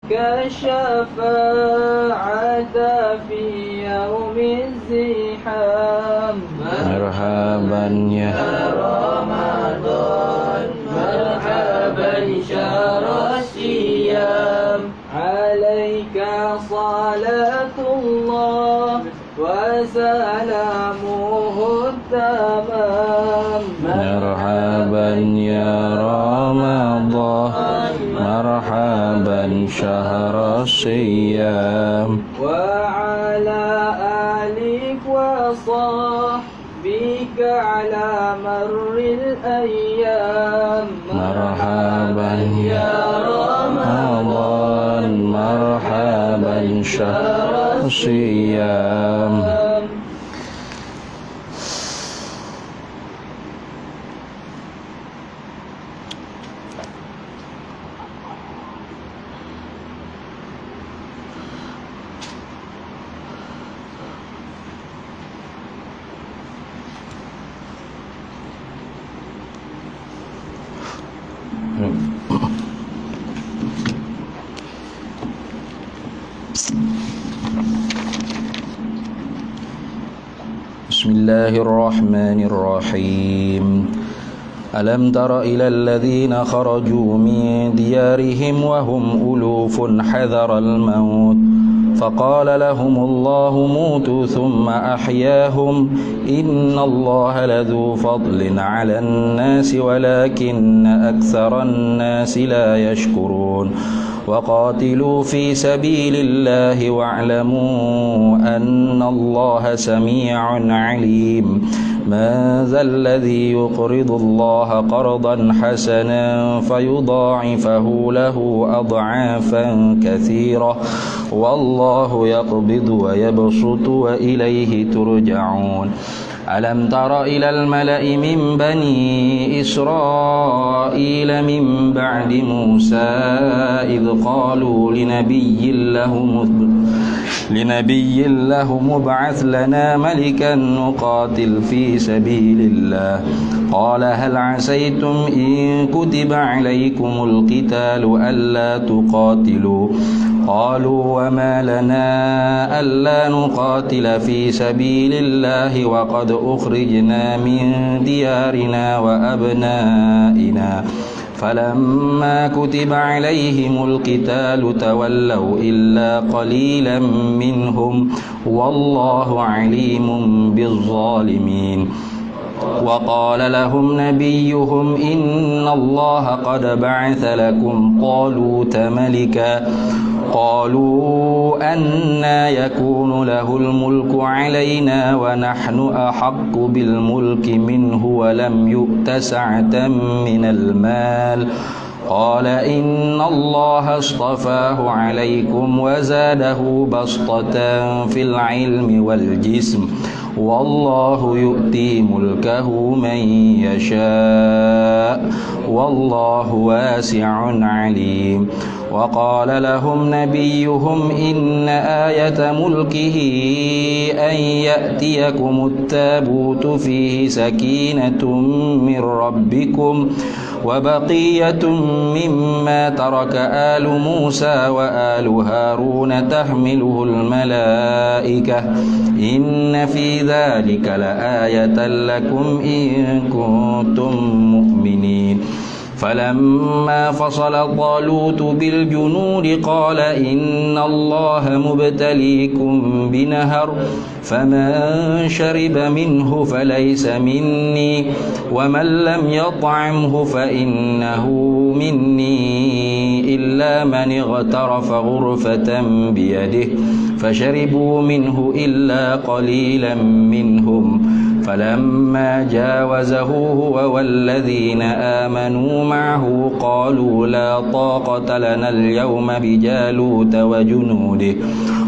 كالشفاعة في يوم الزحام. مرحبا يا رمضان مرحبا شهر الصيام. عليك صلاة الله وسلامه التمام. مرحبا يا رمضان مرحبا شهر الصيام. وعلى آلك وصحبك على مر الأيام. مرحبا يا رمضان مرحبا شهر الصيام. بسم الله الرحمن الرحيم. ألم تر إلى الذين خرجوا من ديارهم وهم ألوف حذر الموت فقال لهم الله موتوا ثم أحياهم إن الله لذو فضل على الناس ولكن أكثر الناس لا يشكرون. وقاتلوا في سبيل الله واعلموا أن الله سميع عليم. من ذا الذي يقرض الله قرضا حسنا فيضاعفه له أضعافا كثيرة والله يقبض ويبسط وإليه ترجعون. ألم تر إلى الملأ من بني إسرائيل من بعد موسى إذ قالوا لنبي له ابعث لنا ملكا نقاتل في سبيل الله قال هل عسيتم إن كتب عليكم القتال ألا تقاتلوا قالوا وما لنا ألا نقاتل في سبيل الله وقد أخرجنا من ديارنا وأبنائنا فلما كتب عليهم القتال تولوا إلا قليلا منهم والله عليم بالظالمين. وقال لهم نبيهم إن الله قد بعث لكم طالوت ملكا قالوا أنى يكون له الملك علينا ونحن أحق بالملك منه ولم يؤت سعة من المال قال إن الله اصطفاه عليكم وزاده بسطة في العلم والجسم والله يؤتي ملكه من يشاء والله واسع عليم. وقال لهم نبيهم إن آية ملكه أن يأتيكم التابوت فيه سكينة من ربكم وبقية مما ترك آل موسى وآل هارون تحمله الملائكة إن في ذلك لآية لكم إن كنتم مؤمنين. فلما فصل طالوت بالجنود قال إن الله مبتليكم بنهر فمن شرب منه فليس مني ومن لم يطعمه فإنه مني إلا من اغترف غرفة بيده فشربوا منه إلا قليلا منهم فلما جاوزه هو والذين آمنوا معه قالوا لا طاقة لنا اليوم بجالوت وجنوده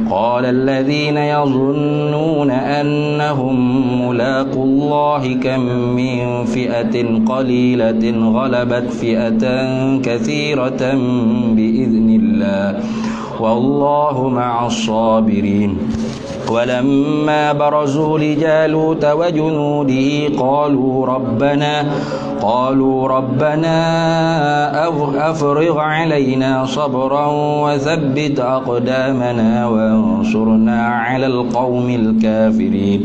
قال الذين يظنون أنهم ملاقو الله كم من فئة قليلة غلبت فئة كثيرة بإذن الله والله مع الصابرين. ولما برزوا لجالوت وجنوده قالوا ربنا أفرغ علينا صبرا وثبت أقدامنا وانصرنا على القوم الكافرين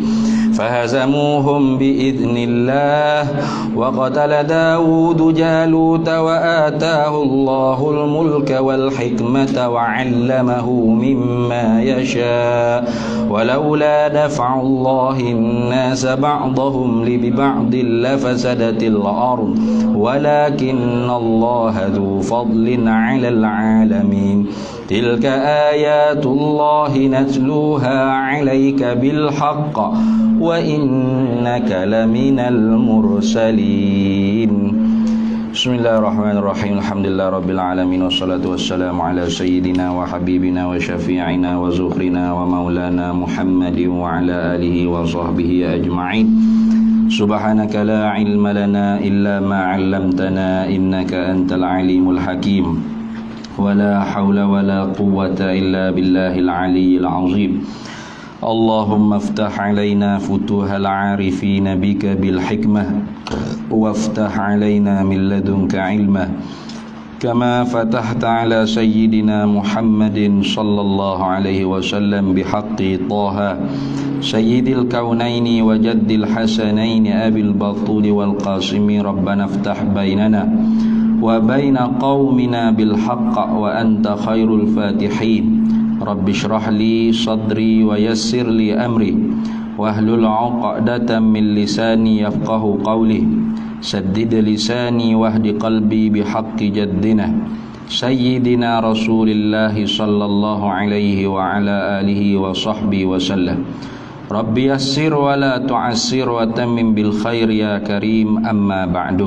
فهزموهم بإذن الله وقتل داود جالوت وآتاه الله الملك والحكمة وعلمه مما يشاء ولولا دفع الله الناس بعضهم ببعض لفسدت الأرض ولكن الله ذو فضل على العالمين تلك آيات الله نتلوها عليك بالحق وإنك لمن المرسلين بسم الله الرحمن الرحيم الحمد لله رب العالمين والصلاة والسلام على سيدنا وحبيبنا وشفيعنا وزهرنا ومولانا محمد وعلى آله وصحبه أجمعين سبحانك لا علم لنا إلا ما علمتنا إنك أنت العليم الحكيم ولا حول ولا قوة إلا بالله العلي العظيم اللهم افتح علينا فتوح العارفين بك بالحكمة وافتح علينا من لدنك علما كما فتحت على سيدنا محمد صلى الله عليه وسلم بحق طه سيد الكونين وجد الحسنين أبي البطول والقاسم ربنا افتح بيننا وبين قومنا بالحق وأنت خير الفاتحين رب اشرح لي صدري ويسر لي أمري واحلل عقدة من لساني يفقه قولي سدد لساني واهد قلبي بحق جدنا سيدنا رسول الله صلى الله عليه وعلى آله وصحبه وسلم رب يسر ولا تعسر وتمم بالخير يا كريم أما بعد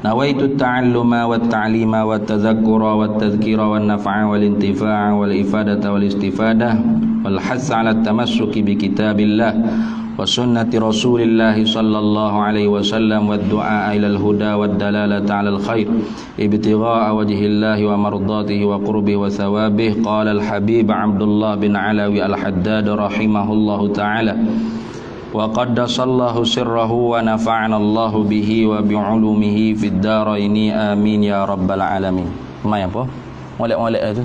نويت التعلم والتعليم والتذكر والتذكير والنفع والانتفاع والإفادة والاستفادة والحث على التمسك بكتاب الله وسنة رسول الله صلى الله عليه وسلم والدعاء إلى الهدى والدلالة على الخير ابتغاء وجه الله ومرضاته وقربه وثوابه قال الحبيب عبد الله بن علوي الحداد رحمه الله تعالى وقدس الله سره ونفعنا الله به وبعلومه في الدارين آمين يا رب العالمين. Mai apa? Molek-molek itu.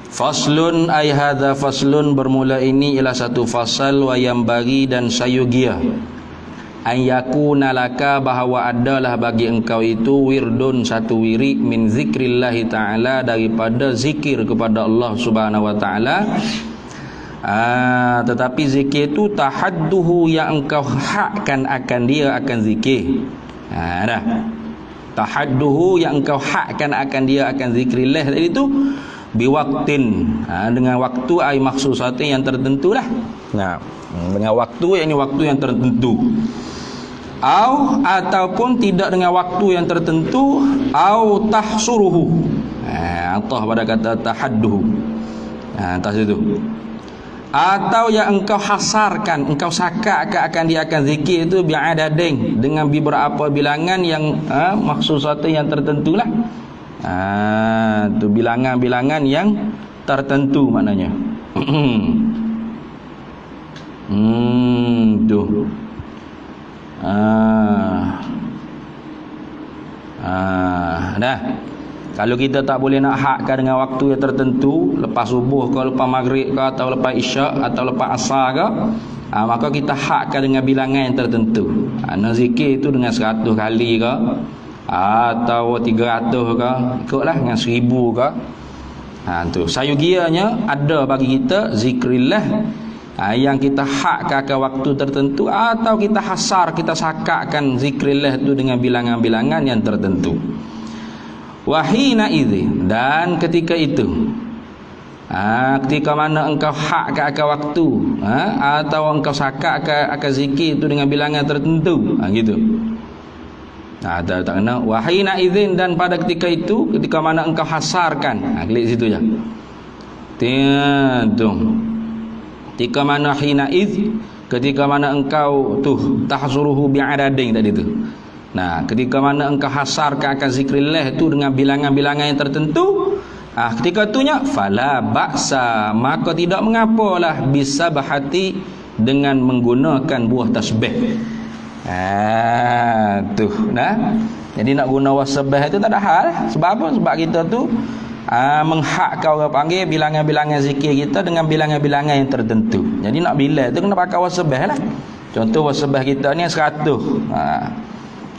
Faslun ay hadza faslun, bermula ini ialah satu fasal wa yang bagi dan sayugia an yakuna laka, bahawa adalah bagi engkau itu wirdun, satu wirid min zikrillah ta'ala, daripada zikir kepada Allah Subhanahu wa taala. Tetapi zikir itu tahadduhu, yang engkau hakkan akan dia akan zikir. Tahadduhu, yang engkau hakkan akan dia akan zikrillah tadi itu biwaktin, dengan waktu ay maksusatin yang tertentu lah. Dengan waktu, ini waktu yang tertentu. Ataupun tidak dengan waktu yang tertentu. Tahsuruhu, atau pada kata tahadduhu, atas itu. Atau yang engkau hasarkan, engkau sakak akan dia akan zikir itu bi'adadin, dengan beberapa bilangan yang maksusat yang tertentu lah. Itu bilangan-bilangan yang tertentu maknanya. Tuh. Dah. Kalau kita tak boleh nak hakkan dengan waktu yang tertentu, lepas subuh ke, lepas maghrib ke, atau lepas isyak, atau lepas asar ke, maka kita hakkan dengan bilangan yang tertentu. Nak zikir itu dengan 100 kali ke, atau 300 ke, ikutlah dengan 1000 ke. Tu sayugianya ada bagi kita zikrillah, yang kita hakkan ke waktu tertentu, atau kita hasar, kita sakakkan zikrillah itu dengan bilangan-bilangan yang tertentu. Wahina idzi, dan ketika itu, ketika mana engkau hakkan ke waktu, atau engkau sakakkan akan zikir itu dengan bilangan tertentu, gitu. Tak kena wahina idzin, dan pada ketika itu, ketika mana engkau hasarkan, klik situ je. Tiadum. Ketika mana hina idz, ketika mana engkau tahsuruhu bi'adadin tadi tu. Ketika mana engkau hasarkan akan zikrillah itu dengan bilangan-bilangan yang tertentu, Ketika itunya fala ba'sa, maka tidak mengapalah bisa bahati dengan menggunakan buah tasbih. Tuh nah. Jadi nak guna wasbih itu tak ada hal. Sebab apa? Sebab kita tu menghakkan orang panggil bilangan-bilangan zikir kita dengan bilangan-bilangan yang tertentu. Jadi nak bila tu kena pakai wasbih lah. Contoh wasbih kita ni 100.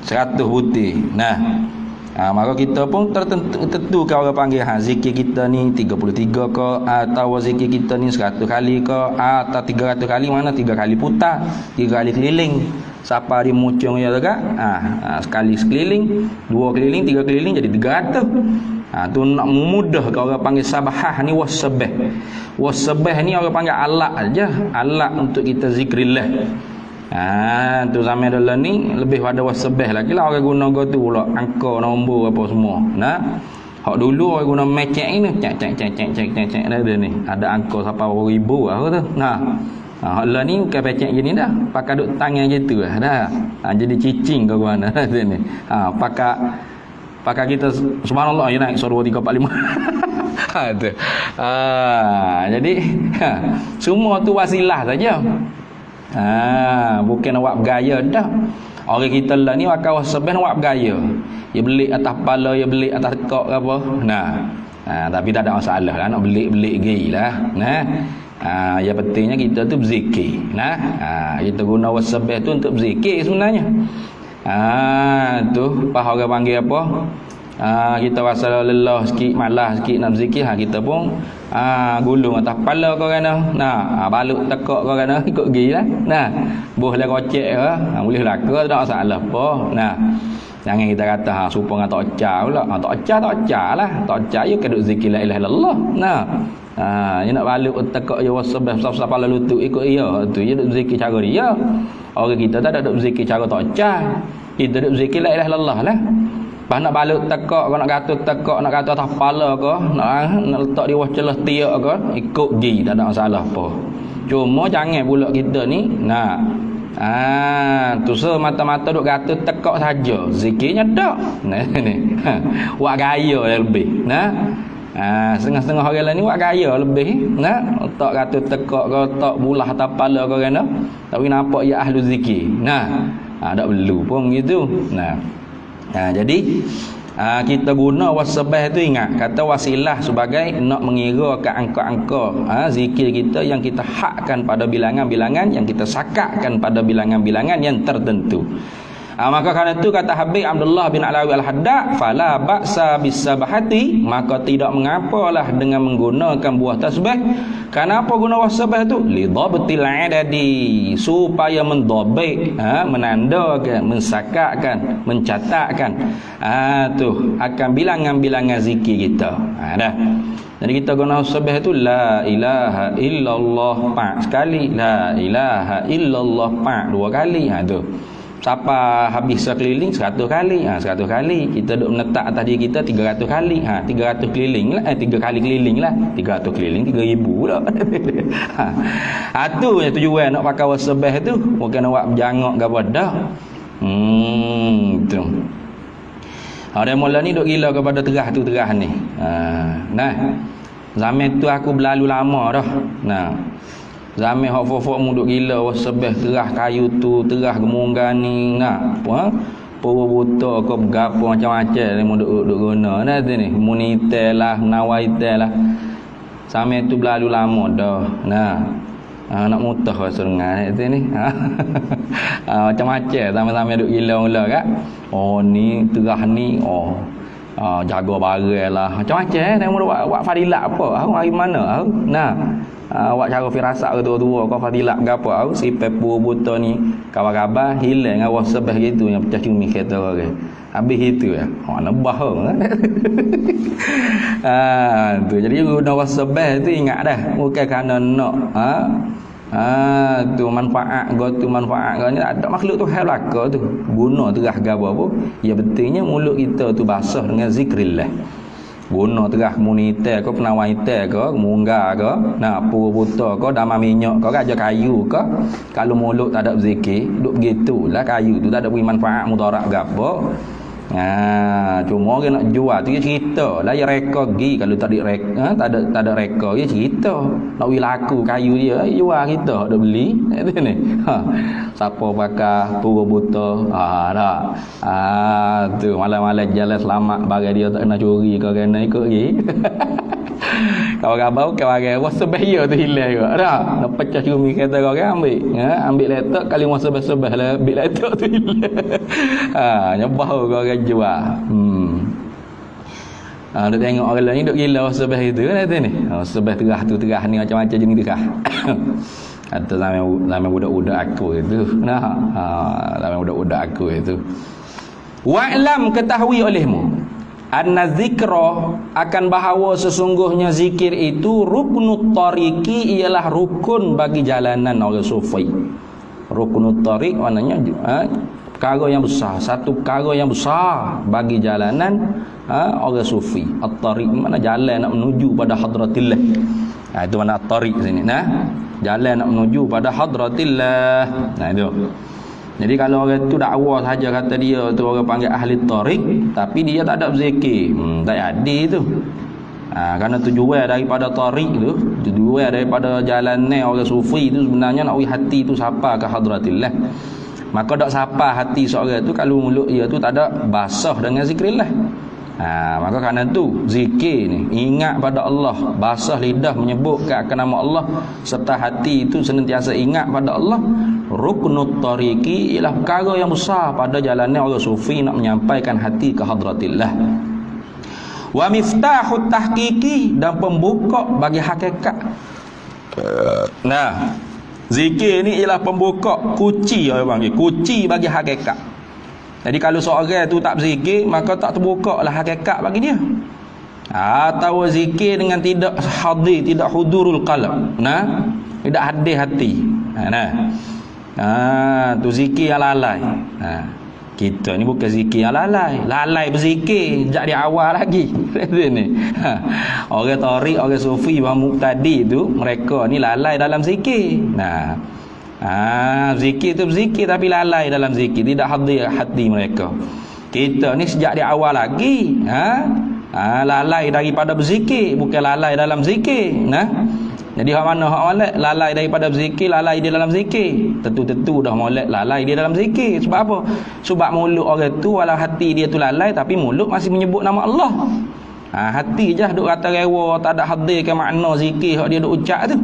100 putih. Nah, maka kita pun tertentu kalau orang panggil zikir kita ni 33 ke, atau zikir kita ni 100 kali ke, atau 300 kali, mana 3 kali putar, 3 kali keliling. Siapa dia muncung ya dekat? Sekali sekeliling, 2 keliling, 3 keliling jadi 300. Tu nak memudah kalau orang panggil sabahah ni wasbih. Wasbih ni orang panggil alat aja, alat untuk kita zikrillah. Tu zaman dulu ni lebih pada wasbih lagi lah orang guna tu pula angka nombor apa semua. Nah, hak dulu orang guna mecek ni, cek dah ni. Ada angka sampai 1000 lah tu. Nah, hak lah ni bukan pecek gini dah, pakai duk tangan gitu lah dah. Jadi cicing kau mana tu ni. Pakai kita subhanallah ya naik suara 345. Tu. Jadi semua tu wasilah saja. Bukan awak bergaya dah. Orang kita lah ni pakai wasbih awak bergaya. Ya belik atas kepala, ya belik atas tekak ke apa. Tapi tak ada masalah lah, nak belik-belik gay lah. Yang pentingnya kita tu berzikir. Kita guna wasbih tu untuk berzikir sebenarnya. Tu apa orang panggil apa? Kita rasa lelah sikit, malas sikit nak berzikir, kita pun gulung atas kepala kau kena. Balut tekak kau kena ikut pergi lah. Boleh kocek ke, boleh laka, tak ada masalah apa. Jangan kita kata supaya tak ocah pula. Tak ocah lah. Tak ocah you kena zikir la ilaha illallah. You nak balut tekak you wasbih sap-sap kepala lutut ikut dia. Tu you duk zikir cara dia. Orang kita tak ada duk zikir cara tak ocah. Kita duk zikir la ilaha illallah lah. Pas nak balut tekak, kau nak gatul tekak, nak gatul atas kepala kau, nak letak di bawah celah tiak kau, ikut je, tak ada masalah apa. Cuma jangan pula kita ni tu semata-mata duk gatul tekak saja, zikirnya tak. Ni. Buat gaya lebih. Setengah-setengah orang lain ni buat gaya lebih. Letak gatul tekak kau, letak bulah atas kepala kau kena. Tapi nampak ya ahlu zikir. Tak perlu pun gitu. Jadi kita guna wasbih tu, ingat kata wasilah sebagai nak mengira ke angka-angka zikir kita yang kita hakkan pada bilangan-bilangan, yang kita sakatkan pada bilangan-bilangan yang tertentu. Maka kerana itu kata Habib Abdullah bin Alawi Al-Haddad, fala ba'sa bisabahati, maka tidak mengapalah dengan menggunakan buah tasbih. Kenapa guna wasbih tu? Lidhabtil adadi, supaya mendhabit, menandakan, mensakatkan, mencatatkan tu akan bilangan-bilangan zikir kita. Dah. Jadi kita guna wasbih tu la ilaha illallah 4 sekali, la ilaha illallah 4 2 kali. Tu. Siapa habis sekeliling 100 kali. 100 kali. Kita duk menetap atas diri kita 300 kali. 300 keliling lah. 3 kali keliling lah. 300 keliling 3,000 dah. Tu yang tujuan nak pakai wasbih tu. Bukan awak berjangak ke apa dah. Tu. Ada mula ni duk gila kepada terah tu, terah ni. Zaman tu aku berlalu lama dah. Zaman hak fofok mu duk gila wasbih terah kayu tu, terah gemunggan ni, pura buta ke bergapo macam-macam ni mu duk guna tu ni. Monitor lah, nawaitel lah. Zaman tu berlalu lama dah. Nak mutah rasa dengar tu ni. Macam-macam sama-sama duk gila mula kan. Ni terah ni, jaga barang lah. Macam-macam dia mu buat fadilat apa? Hari mana? Awak cara firasat ke tua-tua kau fadilat ke apa si pepu buta ni kabar-kabar hilang awak sebah gitu yang pecah cumi kereta orang habis itu ya nebah tu. Jadi guna wasbih tu ingat dah, bukan kerana nak tu manfaat kau ni ada makhluk tu hal belaka tu guna terah gapo apa ya, pentingnya mulut kita tu basah dengan zikrillah. Guna terah monitor ke, penawaiter ke, munggah ke, pura buta ke, damai minyak ke, aja kayu ke. Kalau mulut tak ada berzikir, duk begitulah kayu tu tak ada beri manfaat mudarat gapo. Cuma orang nak jual tu dia cerita lah, ya reka gi. Kalau tak ada reka dia cerita nak wi laku kayu dia jual kita dak beli ni. Siapa pakai pura buta dah. Tu malam-malam jalan selamat bagi dia tak kena curi kau kena ikut gi. Kau gabau kau bagi wasa bahaya tu hilang juga dah. Nak pecah cumi kereta kau kan ambil laptop kali masa sebah lah ambil laptop tu hilang. Nyebah kau orang jual. Dia tengok orang lain duk gila sebah itu kan ni. Sebah terah ni macam-macam jenis terah. Atau zaman budak-budak aku itu. Zaman budak-budak aku itu. Wa'lam, ketahui olehmu anna zikra, akan bahawa sesungguhnya zikir itu ruknut tariqi, ialah rukun bagi jalanan orang sufi. Ruknut tariq maknanya perkara yang besar, satu perkara yang besar bagi jalanan orang sufi. At-tariq mana jalan nak menuju pada hadratillah. Itu mana at-tariq sini jalan nak menuju pada hadratillah. Itu. Jadi kalau orang tu dakwah saja kata dia tu orang panggil ahli tariq, tapi dia tak ada berzikir, tak ada tu. Kerana tujuan daripada tariq tu, tujuan daripada jalannya orang sufi tu sebenarnya nak hati tu sapa ke hadratillah. Maka dak sapa hati seorang tu kalau mulut dia tu tak ada basah dengan zikrillah. Maka kerana tu zikir ni ingat pada Allah, basah lidah menyebutkan nama Allah serta hati itu senantiasa ingat pada Allah. Ruknut tariqi ialah perkara yang besar pada jalannya orang sufi nak menyampaikan hati ke hadratillah. Wa miftahut tahqiqi, dan pembuka bagi hakikat. Zikir ni ialah pembuka, kunci orang panggil, kunci bagi hakikat. Jadi kalau seorang tu tak berzikir, maka tak terbuka lah hakikat bagi dia. Atau zikir dengan tidak hadir, tidak hudurul qalb, tidak hadir hati. Tu zikir yang lalai. Kita ni bukan zikir yang lalai. Lalai berzikir sejak di awal lagi. Orang tariq, orang sufi, orang muqtadi tu, mereka ni lalai dalam zikir. Zikir tu berzikir tapi lalai dalam zikir, tidak hadir hati mereka. Kita ni sejak di awal lagi lalai daripada berzikir, bukan lalai dalam zikir. Jadi hak mana hak molek lalai daripada berzikir, lalai dia dalam zikir. Tentu-tentu dah molek lalai dia dalam zikir. Sebab apa? Sebab mulut orang tu walau hati dia tu lalai, tapi mulut masih menyebut nama Allah. Hati je duk kata rewa, tak ada hadirkan makna zikir hak dia duk ucap tu.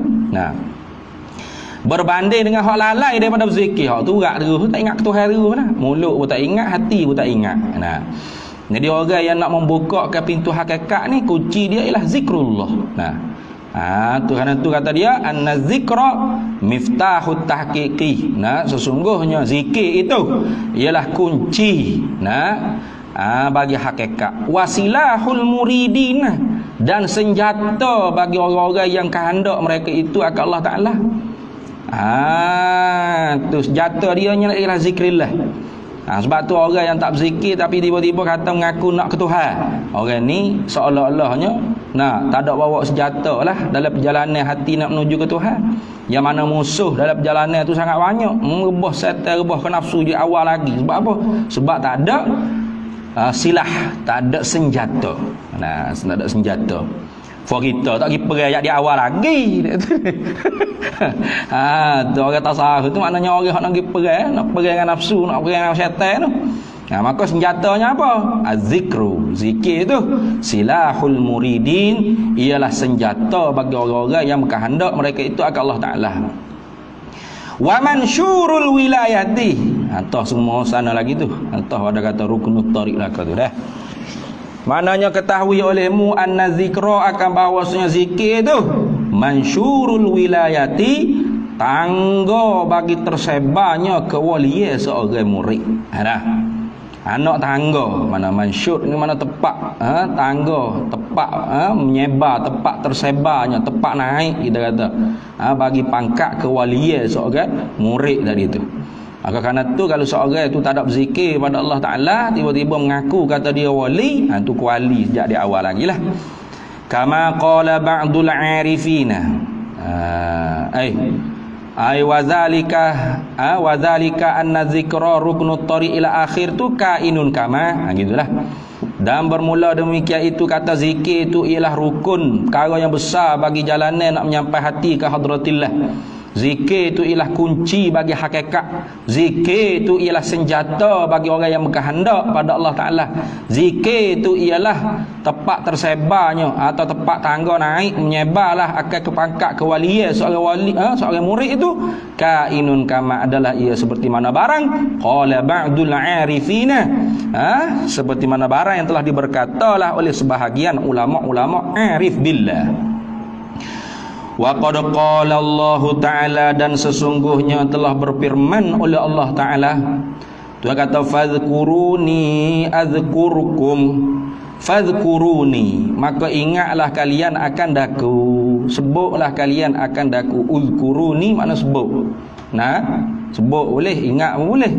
Berbanding dengan hak lalai daripada berzikir, hak tu urat terus, tak ingat Tuhan terus dah. Mulut pun tak ingat, hati pun tak ingat. Jadi orang yang nak membuka ke pintu hakikat ni, kunci dia ialah zikrullah. Tuhan tu kata dia anna zikra miftahut tahqiqi. Sesungguhnya zikir itu ialah kunci bagi hakikat. Wasilahul muridin, dan senjata bagi orang-orang yang kehendak mereka itu akan Allah Ta'ala. Tu senjata dia ialah zikrillah. Sebab tu orang yang tak berzikir tapi tiba-tiba kata mengaku nak ke Tuhan, orang ni seolah-olahnya tak ada bawa senjata lah dalam perjalanan hati nak menuju ke Tuhan. Yang mana musuh dalam perjalanan tu sangat banyak, rebah setan, rebah ke nafsu di awal lagi. Sebab apa? Sebab tak ada silah, tak ada senjata. Tak ada senjata. For kita tak pergi perang di awal lagi. Tu orang tasawuf tu maknanya orang nak pergi perang, nak perang dengan nafsu, nak perang dengan syaitan tu. Maka senjatanya apa? Az-zikru. Zikir tu silahul muridin, ialah senjata bagi orang-orang yang berkehendak mereka itu akan Allah Ta'ala. Wa mansyurul wilayati. Entah semua sana lagi tu. Entah ada kata ruknut tariq lah kata tu dah. Maknanya ketahui olehmu anna zikra, akan bahawasanya zikir tu mansyurul wilayati, tangga bagi tersebarnya kewalian seorang murid. Anak tangga, mana mansyur ni mana tepat, tangga tepat, menyebar, tepat tersebarnya, tepat naik kita kata, bagi pangkat kewalian seorang murid tadi tu. Maka kerana tu kalau seorang tu tak ada berzikir pada Allah Ta'ala, tiba-tiba mengaku kata dia wali, tu kuali sejak di awal lagi lah. Kama qala ba'dul arifina, Ai wadzalika anna dzikra ruknut tariq ila akhir tu kainun kama. Gitulah. Dan bermula demikian itu kata zikir itu ialah rukun, perkara yang besar bagi jalanan nak menyampai hati ke hadratillah. Zikir itu ialah kunci bagi hakikat. Zikir itu ialah senjata bagi orang yang berkehendak pada Allah Ta'ala. Zikir itu ialah tempat tersebarnya atau tempat tangga naik menyebarlah akan ke pangkat kewalian seorang murid itu. Kainun kama adalah ia seperti mana barang qala ba'dul arifina, seperti mana barang yang telah diberkatalah oleh sebahagian ulama-ulama arif billah. Wa qad qala Allah Ta'ala, dan sesungguhnya telah berfirman oleh Allah Ta'ala. Tuhan kata fadhkuruni azkurkum. Fadhkuruni, maka ingatlah kalian akan daku. Sebutlah kalian akan daku. Uzkuruni makna sebut. Nah, sebut boleh, ingat boleh.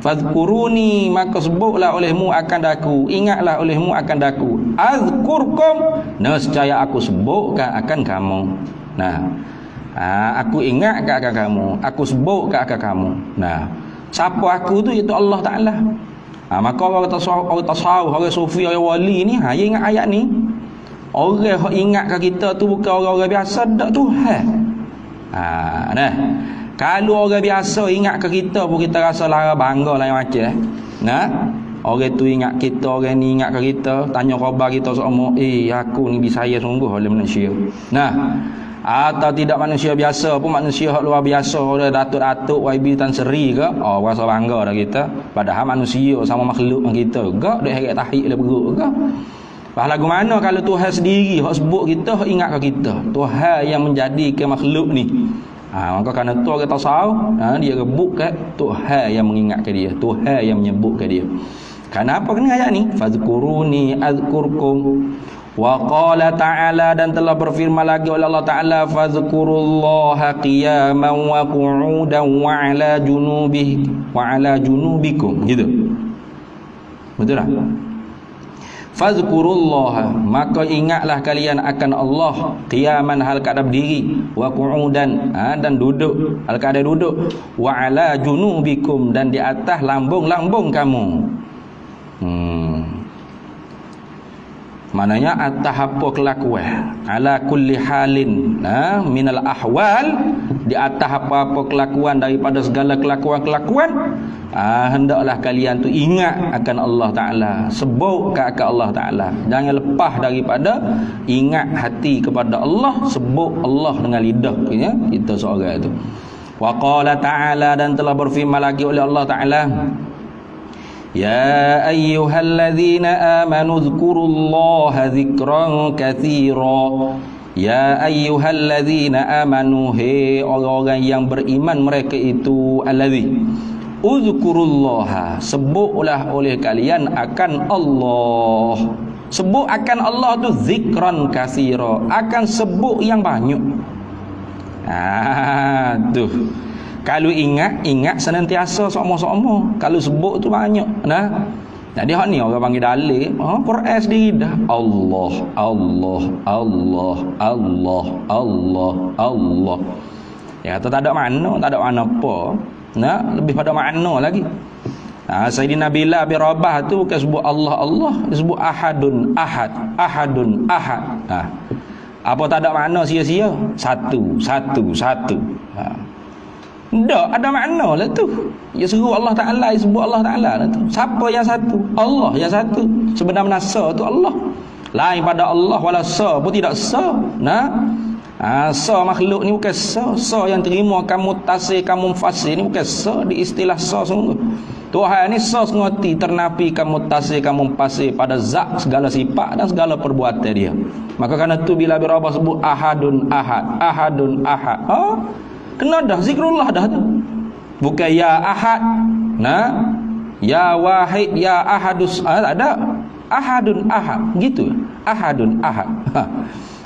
Fadhkuruni, maka sebutlah olehmu akan daku. Ingatlah olehmu akan daku. Azkurkum, nescaya aku sebutkan akan kamu. Nah, aku ingat ke akan kamu, aku sebut ke akan kamu. Nah, siapa aku tu? Itu Allah Ta'ala. Maka orang tasawuf, orang sufi, orang wali ni, dia ingat ayat ni. Orang yang ingat ke kita tu bukan orang-orang biasa, tak Tuhan. Nah, kalau orang biasa ingat ke kita pun kita rasa lara bangga lah yang macam. Nah, orang tu ingat kita, orang ni ingat ke kita, tanya khabar kita semua, aku ni disayang sungguh oleh manusia. Nah, atau tidak manusia biasa pun, manusia luar biasa, orang datuk-datuk YB Tan Seri ke, rasa bangga dah kita. Padahal manusia sama makhluk dengan kita juga, dia heret tahik oleh perut ke. Bah lagu mana kalau Tuhan sendiri hak sebut kita, hak ingat ke kita, Tuhan yang menjadikan makhluk ni. Maka kerana tu orang tasawuf, dia rebut kat Tuhan yang mengingatkan dia, Tuhan yang menyebutkan dia. Kenapa kena ayat ni? Fadhkuruni azkurkum. Wa qala ta'ala, dan telah berfirman lagi oleh Allah Ta'ala, fadhkurullaha qiyaman wa qu'udan wa ala junubikum. Gitu. Betul tak? Fadhkurullaha, maka ingatlah kalian akan Allah qiyaman hal keadaan berdiri, wa qu'udan, dan duduk hal keadaan duduk, wa ala junubikum, dan di atas lambung-lambung kamu. Maknanya atas apa kelakuan, ala kulli halin minal ahwal, di atas apa-apa kelakuan daripada segala kelakuan-kelakuan, hendaklah kalian tu ingat akan Allah Ta'ala, sebut ke akan Allah Ta'ala. Jangan lepas daripada ingat hati kepada Allah, sebut Allah dengan lidah kita seorang itu. Wa qala ta'ala, dan telah berfirman lagi oleh Allah Ta'ala, ya ayyuhalladzina amanu dzkurullaha dzikran katsira. Ya ayyuhalladzina amanu, he orang-orang yang beriman mereka itu, alladzi uzkurullaha, sebutlah oleh kalian akan Allah. Sebut akan Allah tu dzikran katsira, akan sebut yang banyak. Tuh. Kalau ingat senantiasa sama-sama. Kalau sebut tu banyak. Jadi hak ni orang panggil dalil, Quran sendiri dah. Allah, Allah, Allah, Allah, Allah, Allah. Ya kata tak ada makna, tak ada makna apa. Lebih pada makna lagi. Sayyidina Bilal bin Rabah tu bukan sebut Allah, Allah, dia sebut ahadun, ahad, ahadun, ahad. Apa tak ada makna sia-sia? Satu. Tak ada makna lah tu. Dia seru Allah Ta'ala, dia sebut Allah Ta'ala lah tu. Siapa yang satu? Allah yang satu. Sebenarnya sa tu Allah. Lain pada Allah, wala sa pun tidak sa. Sa makhluk ni bukan sa. Sa yang terima kamu tasir, kamu fasir ni bukan sa. Di istilah sa sungguh. Tuhan ni sa sengoti ternapi kamu tasir, kamu fasir pada zat segala sifat dan segala perbuatan dia. Maka kerana tu bila Rabah sebut ahadun ahad, ahadun ahad, kena dah zikrullah dah tu. Bukan ya ahad, ya wahid, ya ahadus, tak ada. Ahadun ahad, gitu. Ahadun ahad.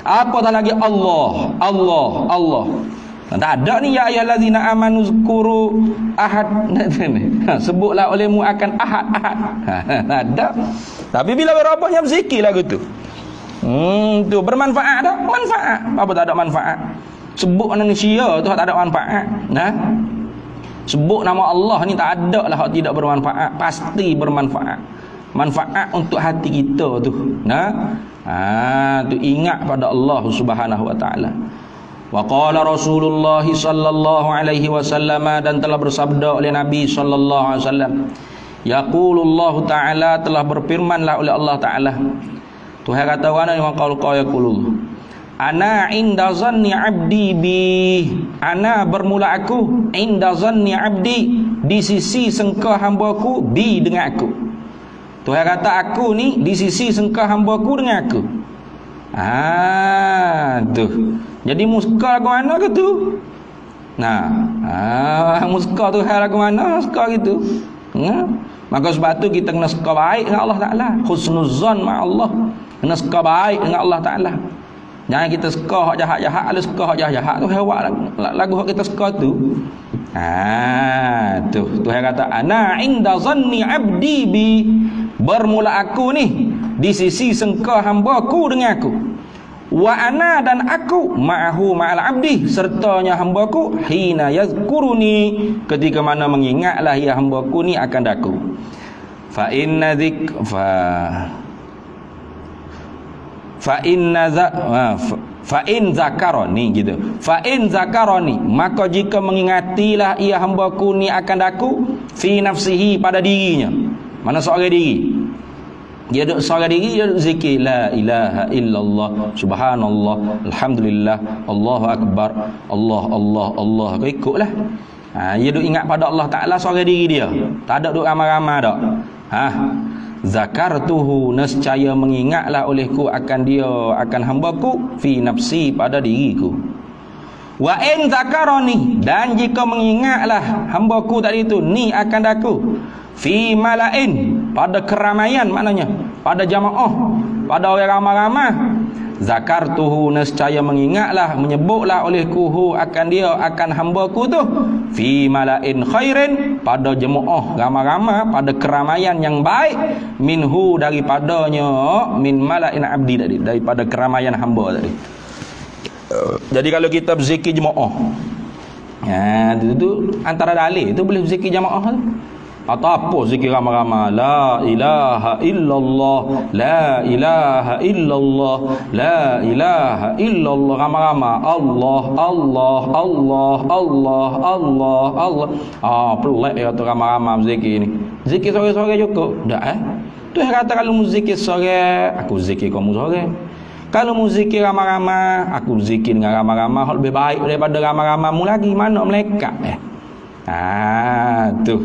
Apa tak lagi Allah, Allah, Allah. Tak ada ni ya ayyuhallazina amanu zkuru ahad. Sebutlah olehmu akan ahad, ahad. Tak ada. Tapi bila berapa berzikir lagu tu. Tu bermanfaat tak? Manfaat. Apa tak ada manfaat? Sebut manusia tu tak ada manfaat. Nah, sebut nama Allah ni tak ada lah hak tidak bermanfaat, pasti bermanfaat. Manfaat untuk hati kita tu. Nah, tu ingat pada Allah Subhanahu wa taala. Wa qala Rasulullah sallallahu alaihi wasallam, dan telah bersabda oleh Nabi sallallahu alaihi wasallam, yaqulullah taala, telah berfirmanlah oleh Allah taala. Tuhan kata wana yang qaul yaqulullah, ana inda zanni abdi bi, ana bermula aku, inda zanni abdi, di sisi sangka hamba-Ku, bi dengan aku. Tuhan kata aku ni di sisi sangka hamba-Ku dengan aku. Tu. Jadi muska lagu mana ke tu? Nah, muska tu hal lagu mana? Muska gitu. Maka sebab tu kita kena suka baik dengan Allah Ta'ala. Husnuzan ma'allah. Kena suka baik dengan Allah Ta'ala. Jangan kita suka hak jahat-jahat, ada suka hak jahat-jahat tu hewak lagu hak kita suka tu. Tu Tuhan kata ana inda zanni abdi bi, bermula aku ni di sisi sangka hamba-Ku dengan aku. Wa ana, dan aku, ma'ahu ma'al abdi, sertanya hamba-Ku, hina yazkuruni, ketika mana mengingatlah ya hamba-Ku ni akan aku. Fa inna zakaroni gitu. Fa in zakaroni, maka jika mengingatilah ia hamba-Ku ni akan aku, fi nafsihi, pada dirinya. Mana seorang diri? Dia duduk seorang diri, dia duduk zikir la ilaha illallah, subhanallah, alhamdulillah, Allahu akbar, Allah Allah Allah. Kau ikutlah. Dia duduk ingat pada Allah Ta'ala seorang diri dia. Tak ada duduk ramai-ramai dak. Zakartuhu, nescaya mengingatlah olehku akan dia, akan hamba-Ku, fi nafsi, pada diriku. Wa in zakaroni, dan jika mengingatlah hamba-Ku tadi itu ni akan aku, fi malain, pada keramaian, maknanya pada jamaah, pada orang ramai-ramai, zakartuhu, nescaya mengingatlah, menyebutlah olehku akan dia, akan hamba-Ku tu, fi malain khairin, pada jemaah ramai-ramai, pada keramaian yang baik, minhu, daripadanya, min malain abdi tadi, daripada keramaian hamba tadi. Jadi kalau kita berzikir jemaah, itu antara dalil itu boleh berzikir jemaah tu. Atau apa zikir ramai-ramai, la ilaha illallah, la ilaha illallah, la ilaha illallah, ramai-ramai, Allah Allah Allah Allah Allah Allah. Pelik ya tu ramai-ramai zikir ni. Zikir sore-sore cukup dak Tu kata kalau muzikir sore, aku zikir kamu sore. Kalau muzikir ramai-ramai, aku zikir dengan ramai-ramai, lebih baik daripada ramai-ramaimu lagi. Mana malaikat tu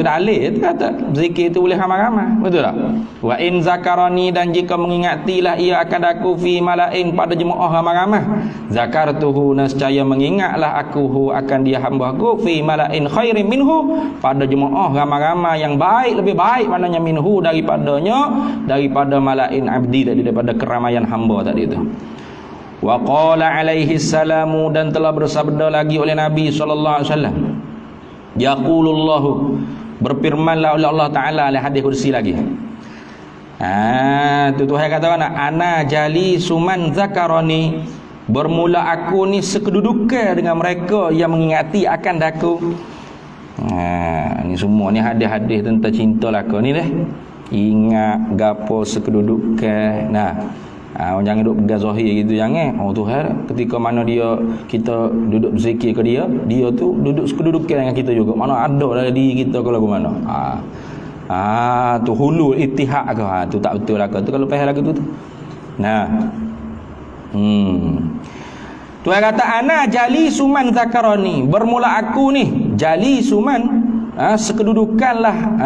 dalil tu kata zikir tu boleh ramai-ramai, betul tak? Wa in zakarani, dan jika mengingatilah ia akan aku, fi malain, pada jemaah ramai-ramai, zakartuhu, nescaya mengingatlah aku akan dia hamba-Ku, fi malain khairin minhu, pada jemaah ramai-ramai yang baik, lebih baik, maknanya minhu, daripadanya, daripada malain abdi tadi, daripada keramaian hamba tadi itu. Wa qala alaihi salamu, dan telah bersabda lagi oleh Nabi sallallahu alaihi wasallam, yaqulullahu, berfirmanlah oleh Allah Ta'ala dalam hadis kursi lagi. Tu Tuhan kata ana jali suman zakaroni, bermula aku ni sekedudukan dengan mereka yang mengingati akan aku. Ni semua ni hadis-hadis tentang cinta laka ni dah. Ingat gapo sekedudukan. Jangan duduk pegang zahir gitu, jangan. Tuhan ketika mana kita duduk berzikir ke dia tu duduk sekedudukan dengan kita juga. Mana ada dalam diri kita ke lagu mana. Tu hulul ittihad ke. Tu tak betul lah ke. Tu kalau faham lagu tu. Tuhan kata ana jali suman zakaroni, bermula aku ni jali suman, sekedudukanlah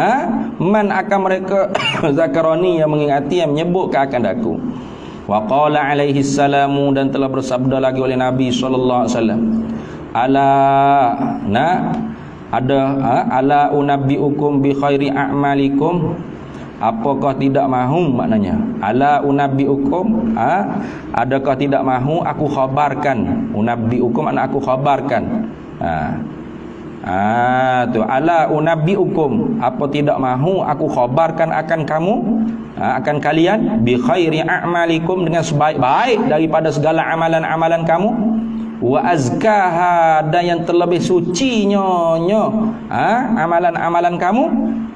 man akan mereka zakaroni, yang mengingati, yang menyebutkan akan aku. Wa qala alaihi salamu, dan telah bersabda lagi oleh Nabi sallallahu alaihi wasallam, ala unabbiukum bi khairi a'malikum, apakah tidak mahu, maknanya ala unabbiukum, adakah tidak mahu aku khabarkan, unabbiukum anak aku khabarkan. Tu ala unabbiukum, apa tidak mahu aku khabarkan akan kamu, akan kalian, bi khairi a'malikum, dengan sebaik-baik daripada segala amalan-amalan kamu. wa azkaha, dan yang terlebih sucinya amalan-amalan kamu,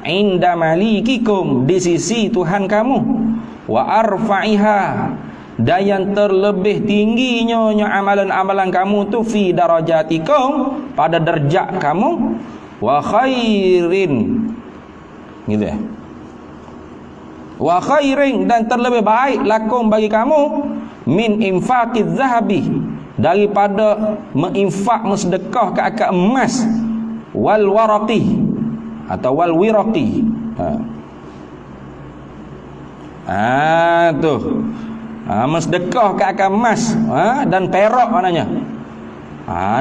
inda malikikum, di sisi Tuhan kamu, wa arfa'iha, dan yang terlebih tingginya amalan-amalan kamu tu fi darajatikum, pada derajat kamu, wa khairin, gitu ya, wa khairin, dan terlebih baik lakum, bagi kamu, min infaqiz zahabi, daripada menginfak, mensedekah ke akad emas, wal waraqi, atau wal wiraqi. Mensedekah ke akad emas dan perak maknanya.